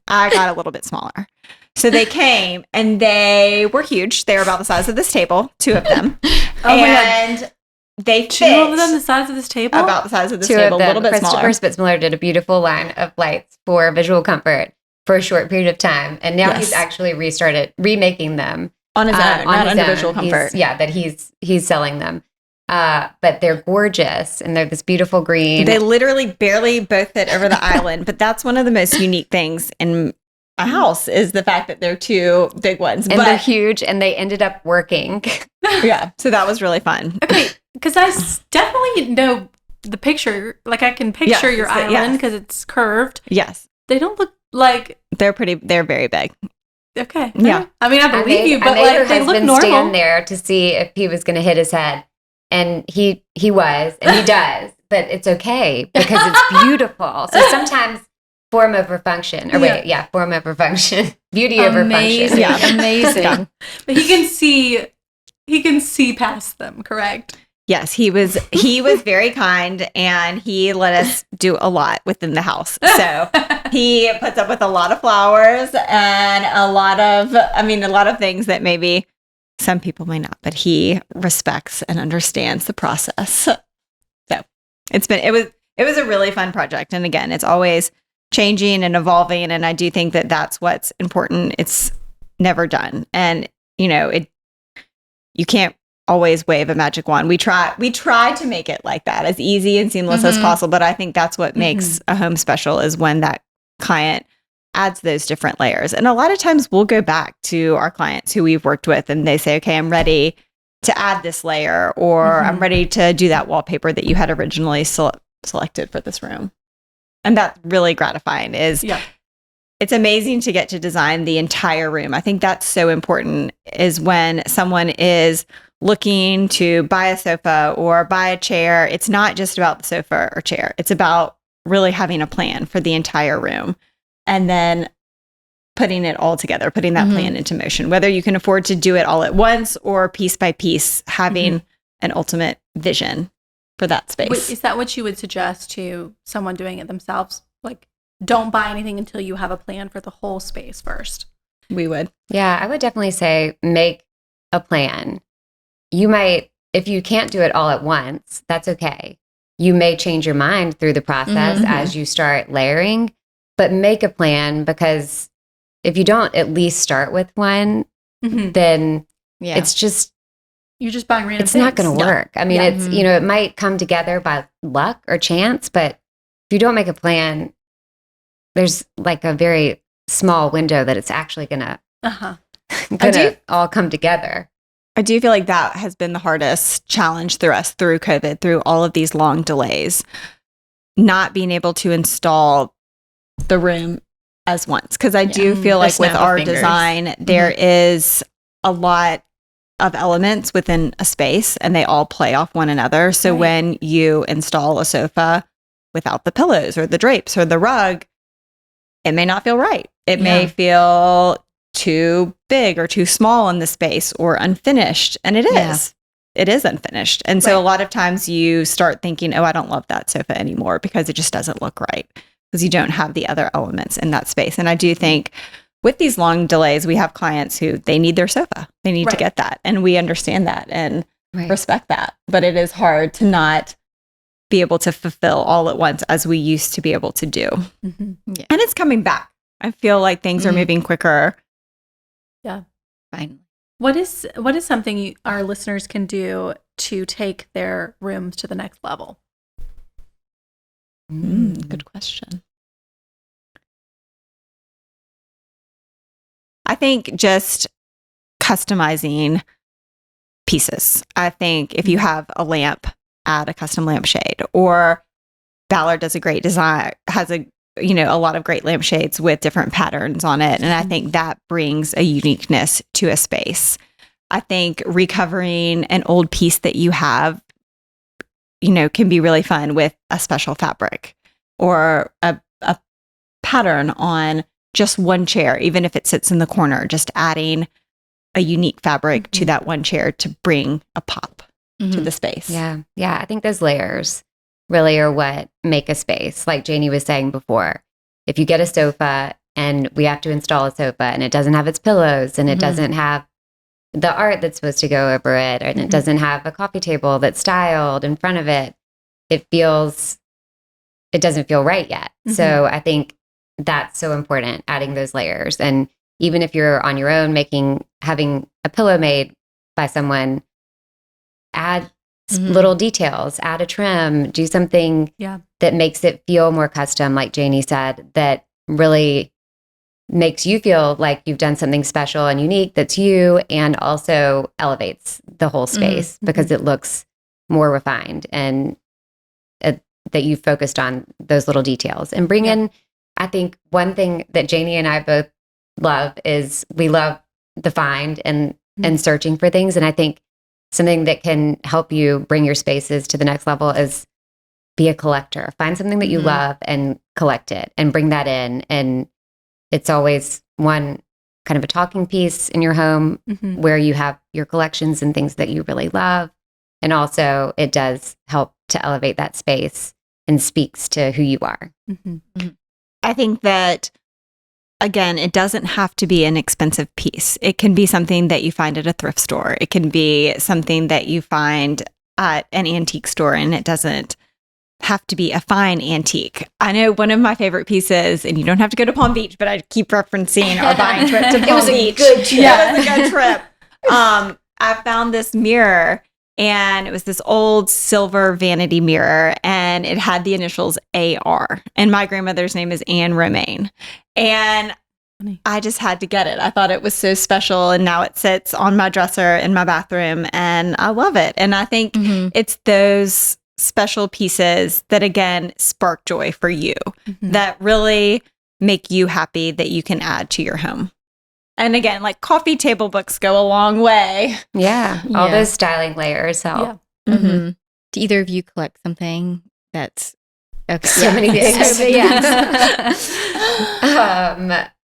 I got a little bit smaller. So they came and they were huge. They were about the size of this table, 2 of them. And they fit 2 of them the size of this table? about the size of this 2 table, of them. a little bit Christopher smaller. Spitzmiller did a beautiful line of lights for visual comfort for a short period of time. And now he's actually remaking them. On his own, not under visual comfort. That he's selling them. But they're gorgeous and they're this beautiful green. They literally barely both fit over the island. But that's one of the most unique things in a house is the fact that they're 2 big ones. And they're huge and they ended up working. Yeah. So that was really fun. Okay. Because I definitely know the picture. Like I can picture your island because it's curved. Yes. They don't look like... They're very big. Okay. Yeah. I mean, I believe you, but her they look husband normal. stand there to see if he was going to hit his head. And he was, and he does, but it's okay because it's beautiful. So sometimes form over function, form over function, beauty over function. Yeah, amazing. Yeah. But he can see past them, correct? Yes, he was very kind and he let us do a lot within the house. So he puts up with a lot of flowers and a lot of things that maybe some people may not, but he respects and understands the process. So it was a really fun project. And again, it's always changing and evolving. And I do think that that's what's important. It's never done. And you can't always wave a magic wand. We try to make it like that, as easy and seamless as possible. But I think that's what makes a home special is when that client adds those different layers. And a lot of times we'll go back to our clients who we've worked with and they say, okay, I'm ready to add this layer, or I'm ready to do that wallpaper that you had originally selected for this room. And that's really gratifying. It's amazing to get to design the entire room. I think that's so important is when someone is looking to buy a sofa or buy a chair. It's not just about the sofa or chair. It's about really having a plan for the entire room and then putting it all together, putting that plan into motion, whether you can afford to do it all at once or piece by piece, having an ultimate vision for that space. Wait, is that what you would suggest to someone doing it themselves? Like, don't buy anything until you have a plan for the whole space first. We would. Yeah, I would definitely say make a plan. You might, if you can't do it all at once, that's okay. You may change your mind through the process as you start layering, but make a plan, because if you don't at least start with one, then it's just, you're just buying random it's things. not going to work. I mean, it's, it might come together by luck or chance, but if you don't make a plan, there's like a very small window that it's actually going to all come together. I do feel like that has been the hardest challenge through COVID, through all of these long delays, not being able to install the room as once. Because I do feel like with our design, there is a lot of elements within a space and they all play off one another. So when you install a sofa without the pillows or the drapes or the rug, it may not feel right. It may feel too big or too small in the space or unfinished. And it is. It is unfinished. And so a lot of times you start thinking, oh, I don't love that sofa anymore because it just doesn't look right because you don't have the other elements in that space. And I do think with these long delays, we have clients who they need their sofa. They need to get that. And we understand that and respect that. But it is hard to not be able to fulfill all at once as we used to be able to do. And it's coming back. I feel like things are moving quicker. Yeah. Finally. What is something our listeners can do to take their rooms to the next level? Good question. I think just customizing pieces. I think if you have a lamp, add a custom lampshade, or Ballard does a great design, has a lot of great lampshades with different patterns on it. And I think that brings a uniqueness to a space. I think recovering an old piece that you have, can be really fun with a special fabric or a pattern on just one chair, even if it sits in the corner, just adding a unique fabric to that one chair to bring a pop to the space. Yeah. I think those layers really are what make a space. Like Janie was saying before, if you get a sofa and we have to install a sofa and it doesn't have its pillows and it doesn't have the art that's supposed to go over it, and it doesn't have a coffee table that's styled in front of it, it doesn't feel right yet. So I think that's so important, adding those layers. And even if you're on your own, having a pillow made by someone, add little details, add a trim, do something that makes it feel more custom, like Janie said, that really makes you feel like you've done something special and unique that's you, and also elevates the whole space because it looks more refined, and that you focused on those little details. And bring in, I think one thing that Janie and I both love is we love the find and searching for things. And I think something that can help you bring your spaces to the next level is be a collector. Find something that you love and collect it and bring that in. And it's always one kind of a talking piece in your home where you have your collections and things that you really love. And also it does help to elevate that space and speaks to who you are. I think that, again, it doesn't have to be an expensive piece. It can be something that you find at a thrift store. It can be something that you find at an antique store, and it doesn't have to be a fine antique. I know one of my favorite pieces, and you don't have to go to Palm Beach, but I keep referencing our buying trip to Palm Beach. It was a good trip. Yeah, it was a good trip. I found this mirror, and it was this old silver vanity mirror, and it had the initials AR. And my grandmother's name is Anne Romaine. And I just had to get it. I thought it was so special, and now it sits on my dresser in my bathroom, and I love it. And I think it's those special pieces that, again, spark joy for you, that really make you happy, that you can add to your home. And again, like coffee table books go a long way. Yeah. All those styling layers help. Do either of you collect something that's So many things.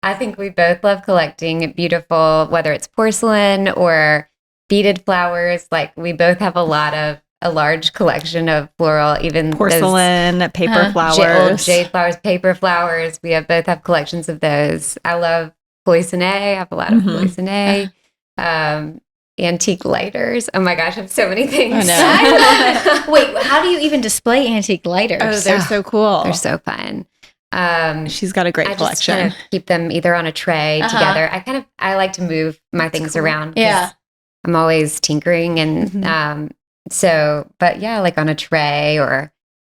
I think we both love collecting beautiful, whether it's porcelain or beaded flowers. Like we both have a large collection of floral, even porcelain, paper flowers, old jade flowers, paper flowers. We both have collections of those. I love cloisonne. I have a lot of cloisonne. Antique lighters. Oh my gosh, I have so many things. I know. Wait, how do you even display antique lighters? Oh, they're so cool. They're so fun. She's got a great collection. I just kind of keep them either on a tray together. I like to move my things around. Yeah. I'm always tinkering and like on a tray or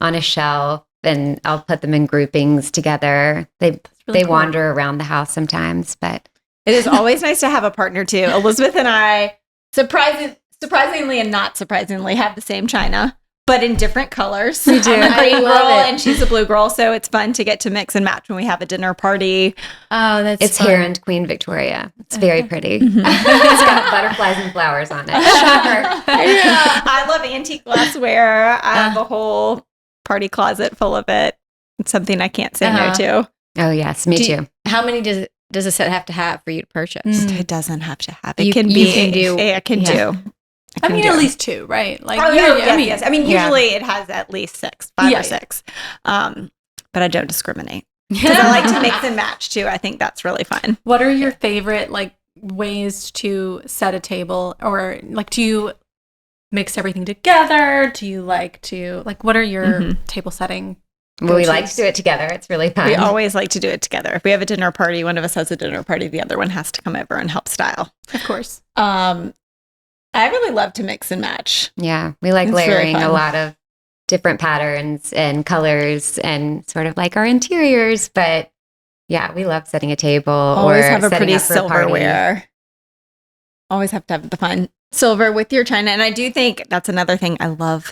on a shelf, and I'll put them in groupings together. They cool. Wander around the house sometimes, but it is always nice to have a partner too. Elizabeth and I, surprisingly and not surprisingly, have the same china, but in different colors. We do. I'm a green girl and she's a blue girl, so it's fun to get to mix and match when we have a dinner party. Oh, it's fun. Here in Queen Victoria. It's very pretty. It's got butterflies and flowers on it. I love antique glassware. I have a whole party closet full of it. It's something I can't say no to. Oh yes, me too. How many does a set have to have for you to purchase? It doesn't have to have. It can do. I mean, at least 2, right? Like, yes. I mean, usually it has at least 5 or 6. But I don't discriminate because I like to mix and match too. I think that's really fun. What are your favorite ways to set a table, or do you mix everything together? Do you like to what are your table setting? Well, we like to do it together. It's really fun. We always like to do it together. If we have a dinner party, one of us has a dinner party, the other one has to come over and help style. Of course. I really love to mix and match. Yeah, we like layering a lot of different patterns and colors and sort of like our interiors. But yeah, we love setting a table. Always or have a pretty a silverware. Always have to have the fun silver with your china. And I do think that's another thing. I love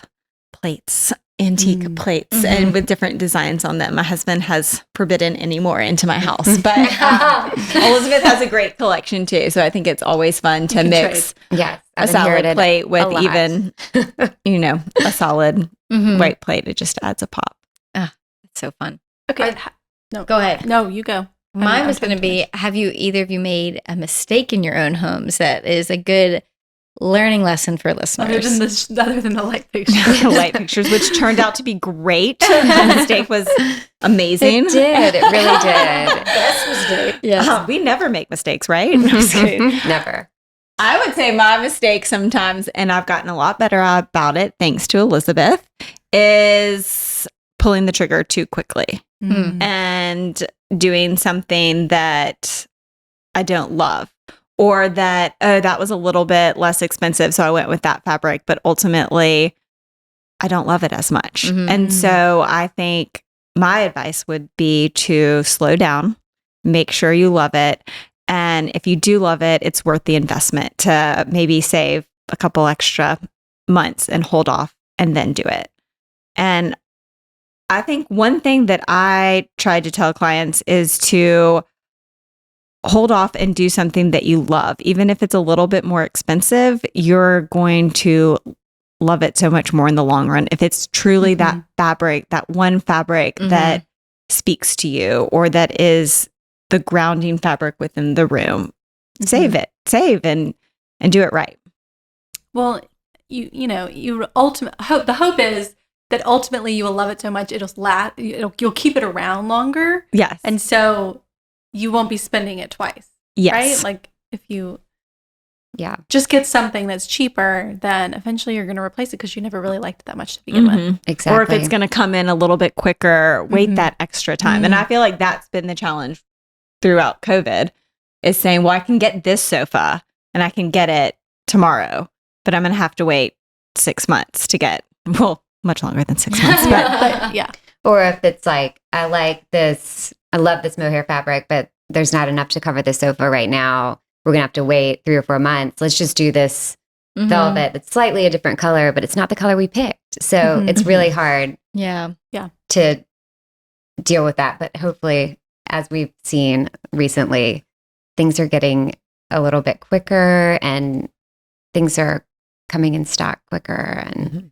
plates. Antique plates and with different designs on them. My husband has forbidden any more into my house, but Elizabeth has a great collection too. So I think it's always fun to mix a salad plate with even, a solid white plate. It just adds a pop. It's so fun. Okay. No, go ahead. No, you go. Mine was going to be, have you either of you made a mistake in your own homes that is a good learning lesson for listeners? Other than the light pictures. Light pictures, which turned out to be great. The mistake was amazing. It did. It really did. Best mistake. Yes. We never make mistakes, right? No, I'm just kidding. Never. I would say my mistake sometimes, and I've gotten a lot better about it thanks to Elizabeth, is pulling the trigger too quickly and doing something that I don't love, or that, oh, that was a little bit less expensive, so I went with that fabric, but ultimately I don't love it as much. And so I think my advice would be to slow down, make sure you love it. And if you do love it, it's worth the investment to maybe save a couple extra months and hold off and then do it. And I think one thing that I try to tell clients is to hold off and do something that you love. Even if it's a little bit more expensive, you're going to love it so much more in the long run. If it's truly that fabric, that one fabric that speaks to you, or that is the grounding fabric within the room, save and do it right. Well, you ultimate hope. The hope is that ultimately you will love it so much you'll keep it around longer. Yes, and so you won't be spending it twice. Yes, right. Like if you just get something that's cheaper, then eventually you're going to replace it because you never really liked it that much to begin with. Exactly. Or if it's going to come in a little bit quicker, wait that extra time. And I feel like that's been the challenge throughout COVID, is saying, well, I can get this sofa and I can get it tomorrow, but I'm going to have to wait 6 months to get, well, much longer than 6 months. But Or if it's like, I love this mohair fabric, but there's not enough to cover the sofa right now. We're going to have to wait 3 or 4 months. Let's just do this velvet that's slightly a different color, but it's not the color we picked. So it's really hard to deal with that. But hopefully, as we've seen recently, things are getting a little bit quicker and things are coming in stock quicker, and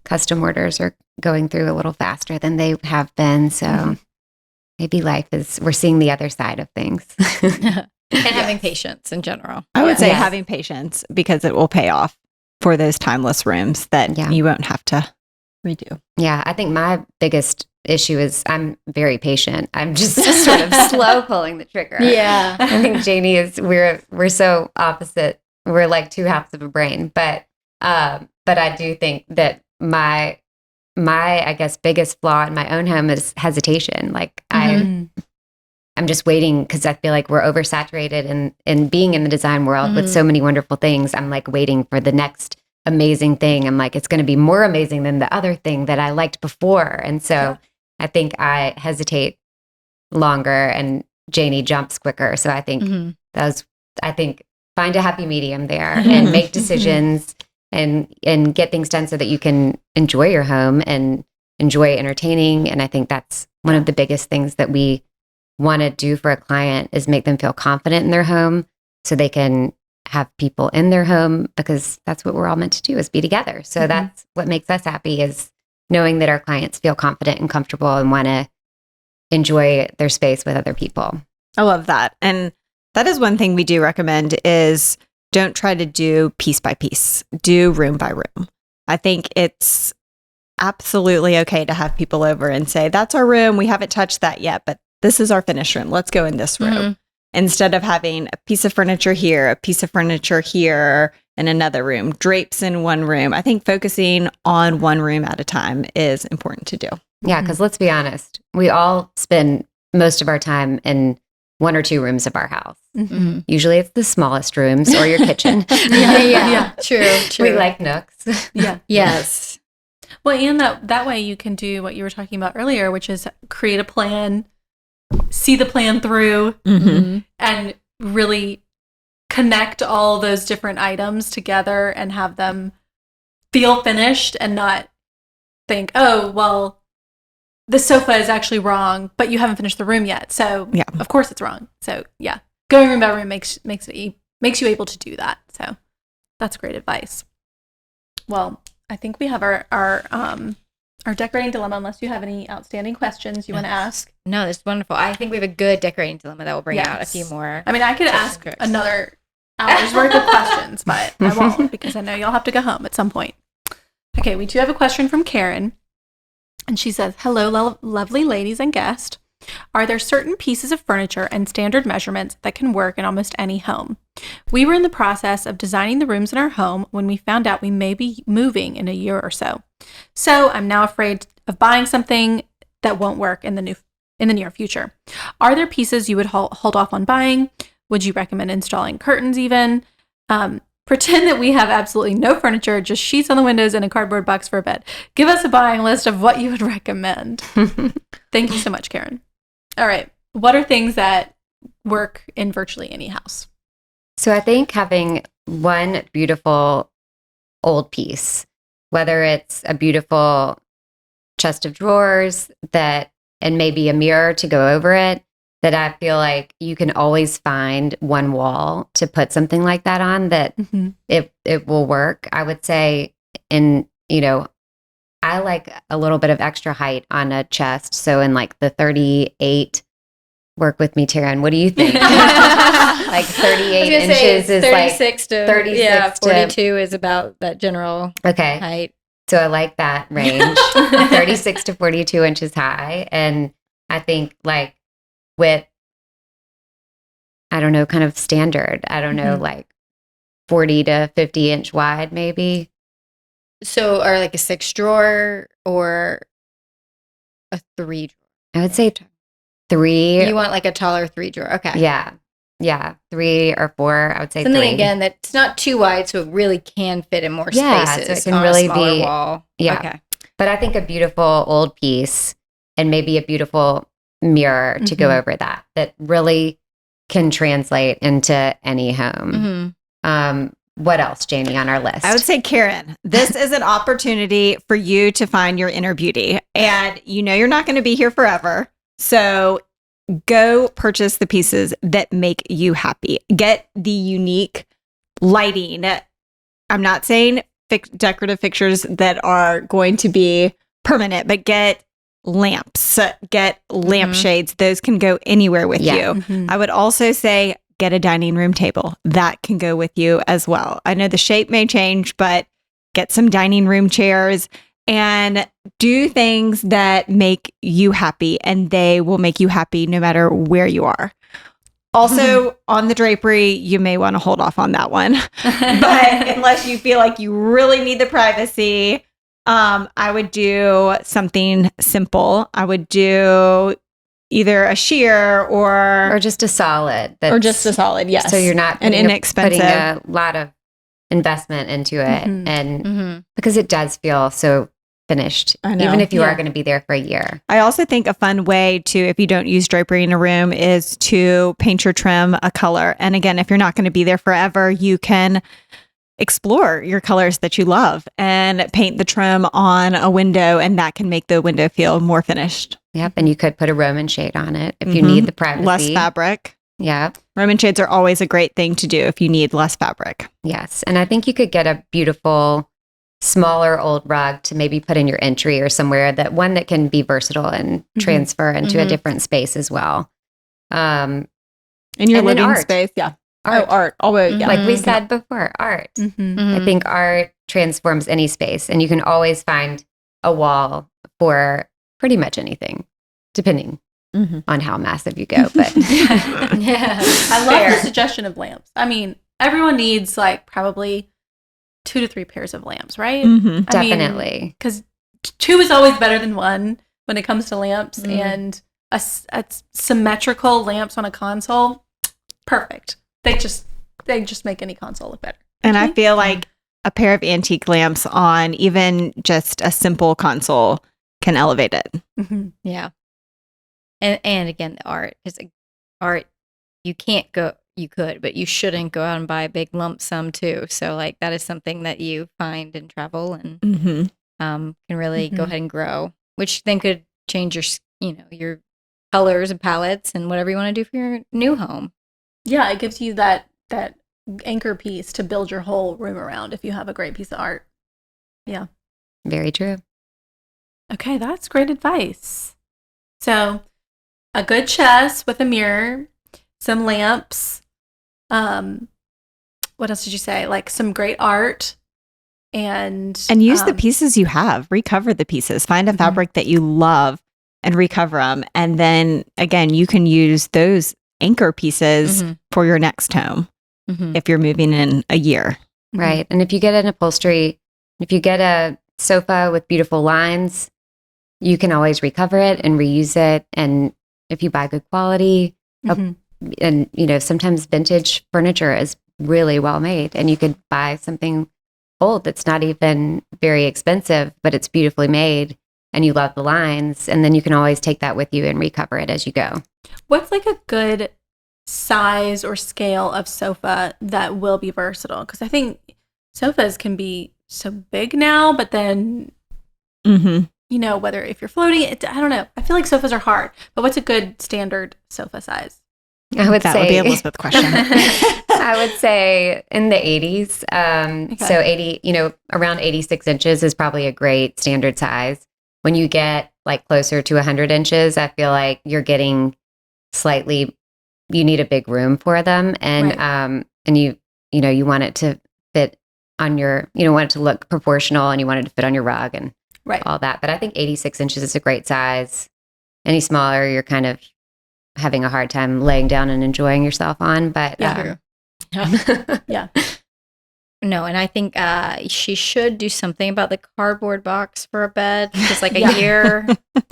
custom orders are going through a little faster than they have been. So maybe we're seeing the other side of things. And having patience in general. I would say having patience, because it will pay off for those timeless rooms that you won't have to redo. Yeah, I think my biggest issue is I'm very patient. I'm just sort of slow pulling the trigger. Yeah. I think Janie we're so opposite. We're like two halves of a brain. But I do think that my I guess biggest flaw in my own home is hesitation. Like I'm just waiting, because I feel like we're oversaturated and being in the design world with so many wonderful things. I'm like waiting for the next amazing thing. I'm like, it's going to be more amazing than the other thing that I liked before. And so I think I hesitate longer and Janie jumps quicker. So I think find a happy medium there and make decisions and get things done so that you can enjoy your home and enjoy entertaining. And I think that's one of the biggest things that we want to do for a client, is make them feel confident in their home so they can have people in their home, because that's what we're all meant to do, is be together. So that's what makes us happy, is knowing that our clients feel confident and comfortable and want to enjoy their space with other people. I love that. And that is one thing we do recommend, is don't try to do piece by piece, do room by room. I think it's absolutely okay to have people over and say, that's our room. We haven't touched that yet, but this is our finished room. Let's go in this room. Instead of having a piece of furniture here, a piece of furniture here, in another room, drapes in one room. I think focusing on one room at a time is important to do. Yeah, because let's be honest, we all spend most of our time in 1 or 2 rooms of our house. Usually it's the smallest rooms or your kitchen. True. We like nooks. Yes. Well, and that way you can do what you were talking about earlier, which is create a plan, see the plan through, and really connect all those different items together and have them feel finished, and not think, oh, well, the sofa is actually wrong, but you haven't finished the room yet. So of course it's wrong. So going room by room makes you able to do that. So that's great advice. Well, I think we have our our decorating dilemma, unless you have any outstanding questions you want to ask. No, this is wonderful. I think we have a good decorating dilemma that will bring out a few more. I mean, I could tips and ask tricks. another hour's worth of questions, but I won't because I know you'll have to go home at some point. Okay, we do have a question from Karen. And she says, hello, lovely ladies and guests. Are there certain pieces of furniture and standard measurements that can work in almost any home? We were in the process of designing the rooms in our home when we found out we may be moving in a year or so. So I'm now afraid of buying something that won't work in the near future. Are there pieces you would hold off on buying? Would you recommend installing curtains even? Pretend that we have absolutely no furniture, just sheets on the windows and a cardboard box for a bed. Give us a buying list of what you would recommend. Thank you so much, Karen. All right. What are things that work in virtually any house? So I think having one beautiful old piece, whether it's a beautiful chest of drawers and maybe a mirror to go over it, that I feel like you can always find one wall to put something like that on that it will work. I would say I like a little bit of extra height on a chest. So in like the 38, work with me, Taryn. What do you think? Like 38 inches is 36 like to 36 yeah, to 42 is about that general height. So I like that range, 36 to 42 inches high. And I think like with, I don't know, kind of standard, I don't know, like 40 to 50 inch wide, maybe. So, or like a 6 drawer or a 3 drawer? I would say 3. You want like a taller 3 drawer. Okay. Yeah. Yeah. 3 or 4. I would say something 3. Again that's not too wide, so it really can fit in more spaces. So it can on really a smaller be wall. Yeah. Okay. But I think a beautiful old piece and maybe a beautiful mirror to go over that really can translate into any home. What else, Janie, on our list? I would say, Karen, this is an opportunity for you to find your inner beauty. And you're not going to be here forever. So go purchase the pieces that make you happy. Get the unique lighting. I'm not saying decorative fixtures that are going to be permanent, but get lamps, get lampshades. Those can go anywhere with you. I would also say get a dining room table. That can go with you as well. I know the shape may change, but get some dining room chairs and do things that make you happy, and they will make you happy no matter where you are. Also, on the drapery, you may want to hold off on that one. But unless you feel like you really need the privacy, I would do something simple. I would do either a sheer or just a solid. Yes. So you're not an inexpensive, putting a lot of investment into it, and because it does feel so finished, even if you are going to be there for a year. I also think a fun way to, if you don't use drapery in a room, is to paint your trim a color. And again, if you're not going to be there forever, you can explore your colors that you love and paint the trim on a window, and that can make the window feel more finished. Yep. And you could put a Roman shade on it if you need the privacy. Less fabric. Yeah. Roman shades are always a great thing to do if you need less fabric. Yes. And I think you could get a beautiful, smaller old rug to maybe put in your entry or somewhere, that one that can be versatile and transfer into a different space as well. In your living space. Yeah. Art. Always. Yeah. Like we said before, art. I think art transforms any space, and you can always find a wall for pretty much anything, depending on how massive you go. But I love the suggestion of lamps. I mean, everyone needs like probably 2 to 3 pairs of lamps, right? Definitely. Because 2 is always better than 1 when it comes to lamps, and a symmetrical lamps on a console, perfect. They just make any console look better. And I feel like a pair of antique lamps on even just a simple console can elevate it. Yeah. And again, the art is art. You could, but you shouldn't go out and buy a big lump sum too. So like that is something that you find in travel and can really go ahead and grow, which then could change your colors and palettes and whatever you want to do for your new home. Yeah, it gives you that anchor piece to build your whole room around if you have a great piece of art. Yeah. Very true. Okay, that's great advice. So, a good chest with a mirror, some lamps. What else did you say? Like some great art and use the pieces you have. Recover the pieces. Find a fabric that you love and recover them. And then again, you can use those anchor pieces for your next home if you're moving in a year. Right. And if you get an upholstery, if you get a sofa with beautiful lines, you can always recover it and reuse it. And if you buy good quality, and sometimes vintage furniture is really well made, and you could buy something old that's not even very expensive, but it's beautifully made and you love the lines, and then you can always take that with you and recover it as you go. What's like a good size or scale of sofa that will be versatile? Because I think sofas can be so big now, but then whether if you're floating it, I don't know. I feel like sofas are hard, but what's a good standard sofa size? I would that say would be Elizabeth's question. I would say in the 80s. So 80, around 86 inches is probably a great standard size. When you get like closer to 100 inches, I feel like you're getting you need a big room for them. And, and you want it to fit on want it to look proportional, and you want it to fit on your rug and all that. But I think 86 inches is a great size. Any smaller, you're kind of having a hard time laying down and enjoying yourself on. But yeah. No, and I think she should do something about the cardboard box for a bed. Just like a year.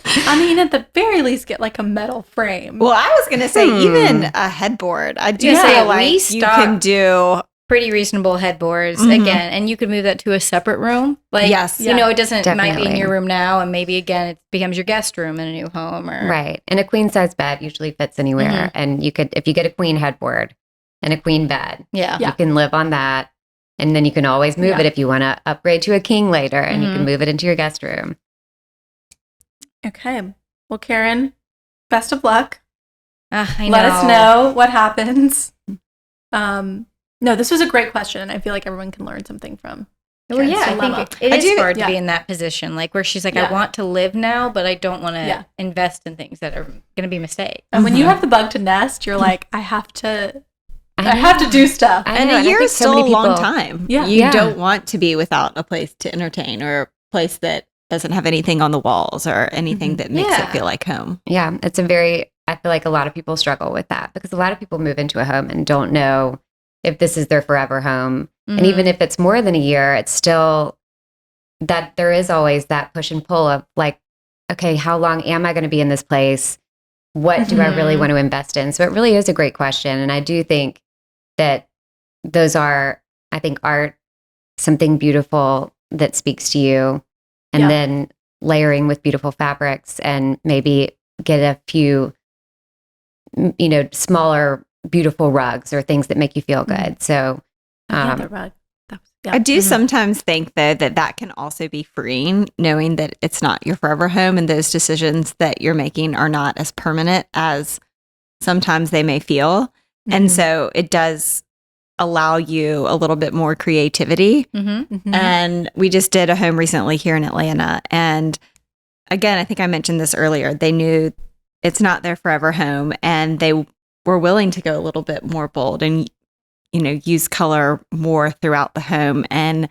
I mean, at the very least, get like a metal frame. Well, I was going to say even a headboard. I do say like you can do pretty reasonable headboards again, and you could move that to a separate room. Like, yes, it doesn't. Definitely. It might be in your room now, and maybe again it becomes your guest room in a new home. Right, and a queen size bed usually fits anywhere, and you could, if you get a queen headboard and a queen bed, you can live on that. And then you can always move it if you want to upgrade to a king later, and you can move it into your guest room. Okay. Well, Karen, best of luck. I Let us know what happens. No, this was a great question, and I feel like everyone can learn something from. Well, Karen's I dilemma. think it is hard to be in that position, like where she's like, I want to live now, but I don't want to invest in things that are going to be mistakes. And when you have the bug to nest, you're like, I have to do stuff. And a year is still a long time. Yeah. You don't want to be without a place to entertain, or a place that doesn't have anything on the walls or anything that makes it feel like home. Yeah. I feel like a lot of people struggle with that, because a lot of people move into a home and don't know if this is their forever home. And even if it's more than a year, it's still that there is always that push and pull of like, okay, how long am I going to be in this place? What do I really want to invest in? So it really is a great question. And I do think that those are, art, something beautiful that speaks to you, and then layering with beautiful fabrics, and maybe get a few, smaller, beautiful rugs or things that make you feel good. So, the rug. I do sometimes think, though, that can also be freeing, knowing that it's not your forever home, and those decisions that you're making are not as permanent as sometimes they may feel. And so it does allow you a little bit more creativity. And we just did a home recently here in Atlanta. And again, I think I mentioned this earlier. They knew it's not their forever home, and they were willing to go a little bit more bold and, use color more throughout the home. And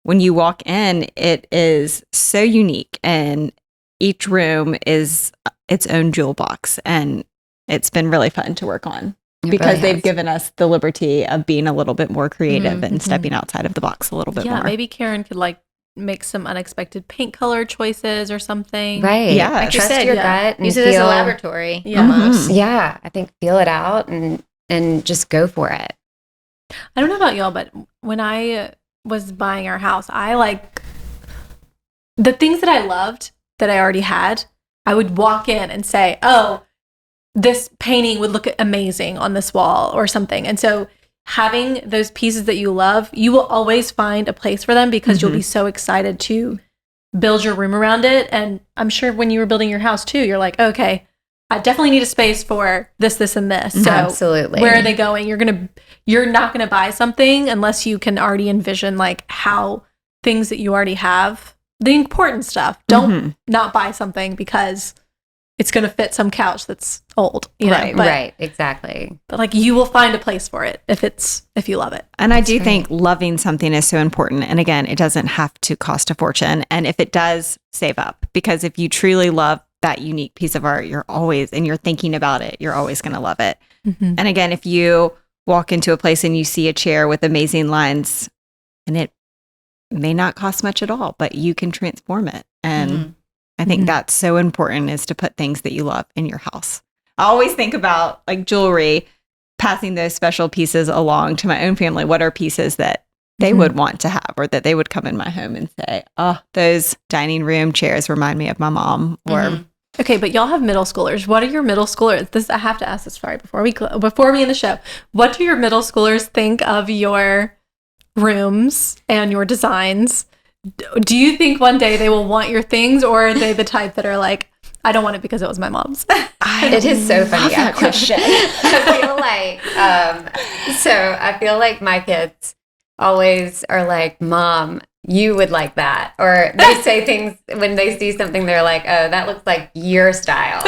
when you walk in, it is so unique, and each room is its own jewel box. And it's been really fun to work on, because they've given us the liberty of being a little bit more creative and stepping outside of the box a little bit more. Maybe Karen could make some unexpected paint color choices or something. Right. Yeah. Like trust your gut. And use it as a laboratory. Almost. Yeah. I think feel it out and just go for it. I don't know about y'all, but when I was buying our house, I the things that I loved that I already had, I would walk in and say, oh, this painting would look amazing on this wall or something. And so having those pieces that you love, you will always find a place for them, because you'll be so excited to build your room around it. And I'm sure when you were building your house too, you're like, okay, I definitely need a space for this, and this. So absolutely. Where are they going? You're not gonna buy something unless you can already envision how things that you already have the important stuff. Don't not buy something because it's going to fit some couch that's old, you know? Right, exactly. But like you will find a place for it if you love it. And I do think loving something is so important. And again, it doesn't have to cost a fortune. And if it does, save up, because if you truly love that unique piece of art, and you're thinking about it, you're always going to love it. And again, if you walk into a place and you see a chair with amazing lines, and it may not cost much at all, but you can transform it. And I think that's so important, is to put things that you love in your house. I always think about like jewelry, passing those special pieces along to my own family. What are pieces that they would want to have, or that they would come in my home and say, oh, those dining room chairs remind me of my mom. Or Okay, but y'all have middle schoolers. What are your middle schoolers? I have to ask this, sorry, before we end the show. What do your middle schoolers think of your rooms and your designs? Do you think one day they will want your things, or are they the type that are like, I don't want it because it was my mom's? It is so funny. That question. I feel like my kids always are like, Mom, you would like that. Or they say things when they see something, they're like, oh, that looks like your style.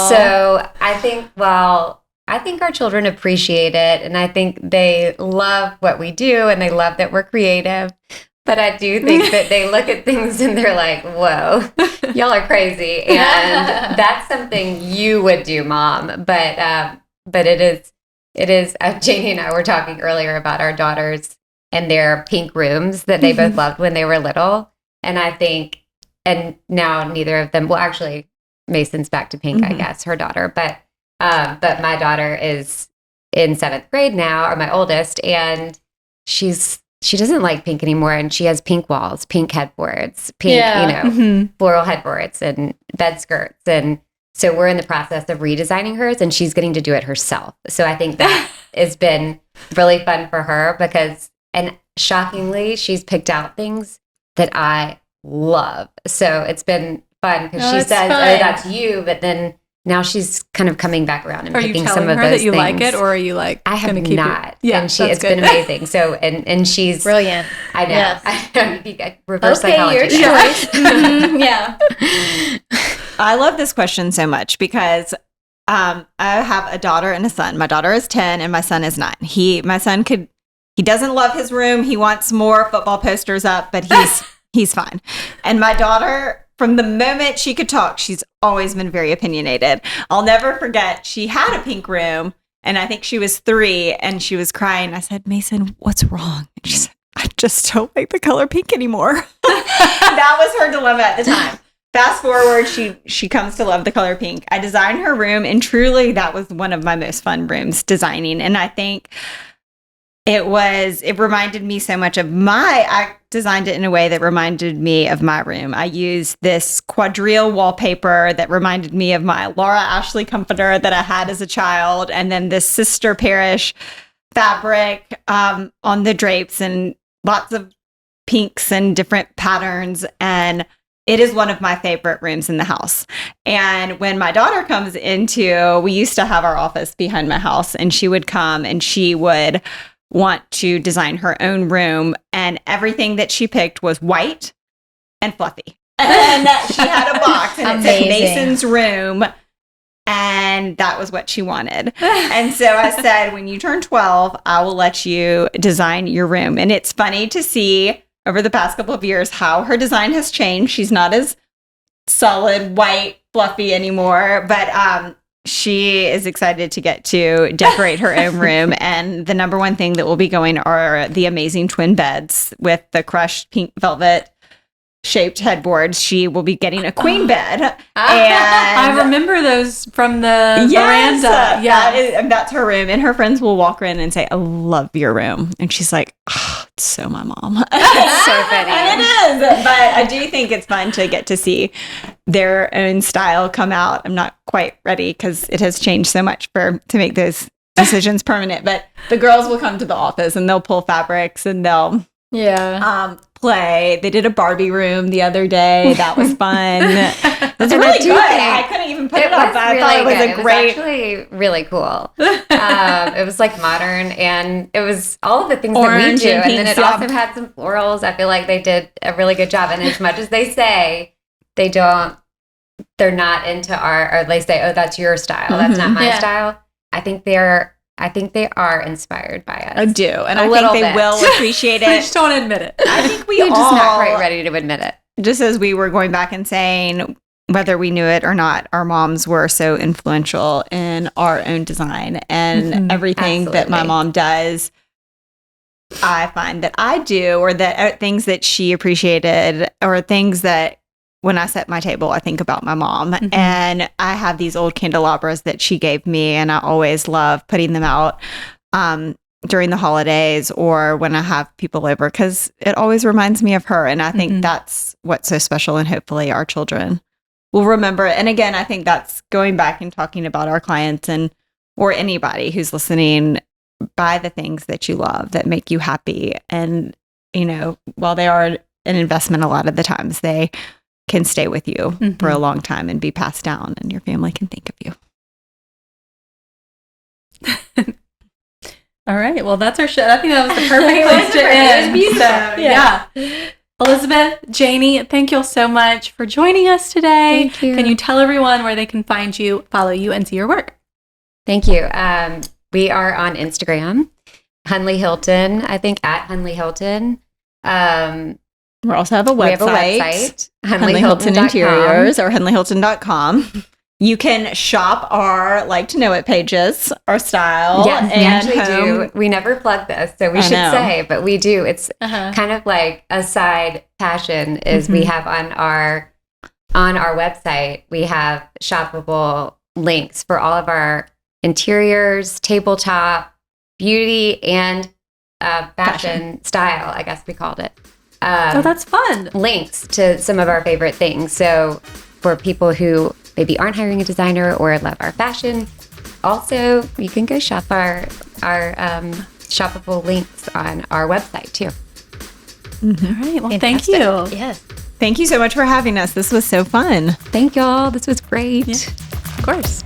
So I think our children appreciate it, and I think they love what we do, and they love that we're creative. But I do think that they look at things and they're like, whoa, y'all are crazy. And that's something you would do, Mom. But it is, Janie and I were talking earlier about our daughters and their pink rooms that they both loved when they were little. And I think, and now neither of them, well, actually, Mason's back to pink, I guess, her daughter. But my daughter is in 7th grade now, or my oldest, and she doesn't like pink anymore, and she has pink walls, pink headboards, pink, floral headboards and bed skirts. And so we're in the process of redesigning hers, and she's getting to do it herself. So I think that has been really fun for her, because, and shockingly, she's picked out things that I love. So it's been fun, because she says, oh, that's you, but then now she's kind of coming back around and picking some of those things. Are you telling her that you like it, or are you like, I have not. Yeah, and it's been amazing. So, and she's brilliant. I know. Yes. I know. Reverse psychology. Your choice. Yeah. I love this question so much, because I have a daughter and a son. My daughter is 10 and my son is 9. He doesn't love his room. He wants more football posters up, but he's fine. And my daughter, from the moment she could talk, she's always been very opinionated. I'll never forget, she had a pink room, and I think she was 3, and she was crying. I said, Mason, what's wrong? And she said, I just don't like the color pink anymore. That was her dilemma at the time. Fast forward, she comes to love the color pink. I designed her room, and truly that was one of my most fun rooms designing. And I think it reminded me so much of I designed it in a way that reminded me of my room. I used this quadrille wallpaper that reminded me of my Laura Ashley comforter that I had as a child, and then this sister parish fabric on the drapes, and lots of pinks and different patterns. And it is one of my favorite rooms in the house. And when my daughter comes we used to have our office behind my house, and she would come and she would want to design her own room, and everything that she picked was white and fluffy. And she had a box, and it said Mason's room, and that was what she wanted. And so I said, when you turn 12, I will let you design your room. And it's funny to see over the past couple of years how her design has changed. She's not as solid, white, fluffy anymore, but she is excited to get to decorate her own room. And the number one thing that will be going are the amazing twin beds with the crushed pink velvet shaped headboards. She will be getting a queen bed. And I remember those from the veranda. Yeah, that's her room. And her friends will walk in and say, I love your room. And she's like, oh, it's so my mom. It's so funny. And it is. But I do think it's fun to get to see their own style come out. I'm not quite ready, because it has changed so much to make those decisions permanent. But the girls will come to the office and they'll pull fabrics, and they'll play. They did a Barbie room the other day. That was fun. It's really good. I couldn't even put it up. I thought it was a great. It was actually really cool. It was like modern, and it was all of the things that we Orange do. and And then pink, it also had some florals. I feel like they did a really good job. And as much as they say they're not into or they say, oh, that's your style. That's not my style. I think they are inspired by us. I do. And I think they will appreciate it. I just don't admit it. I think You're just not quite ready to admit it. Just as we were going back and saying, whether we knew it or not, our moms were so influential in our own design and everything that my mom does. I find that I do, or that things that she appreciated, or things that when I set my table, I think about my mom. And I have these old candelabras that she gave me, and I always love putting them out during the holidays or when I have people over, because it always reminds me of her. And I think that's what's so special, and hopefully our children will remember it. And again, I think that's going back and talking about our clients or anybody who's listening, buy the things that you love that make you happy. And, while they are an investment, a lot of the times they can stay with you for a long time and be passed down, and your family can think of you. All right. Well, that's our show. I think that was the perfect place to end. So, yeah. Elizabeth, Janie, thank you all so much for joining us today. Thank you. Can you tell everyone where they can find you, follow you, and see your work? Thank you. We are on Instagram, Hundley Hilton, I think at Hundley Hilton. We also have a website, Hundley Hilton Interiors, or HundleyHilton.com. You can shop our Like to Know It pages, our style. Yes, we actually do. We never plug this, so we should say, but we do. It's kind of like a side passion is we have on our website, we have shoppable links for all of our interiors, tabletop, beauty, and fashion style, I guess we called it. Oh, that's fun. Links to some of our favorite things. So for people who maybe aren't hiring a designer or love our fashion, also you can go shop our shoppable links on our website too. All right. Well, thank you. Yes. Thank you so much for having us. This was so fun. Thank y'all. This was great. Yeah, of course.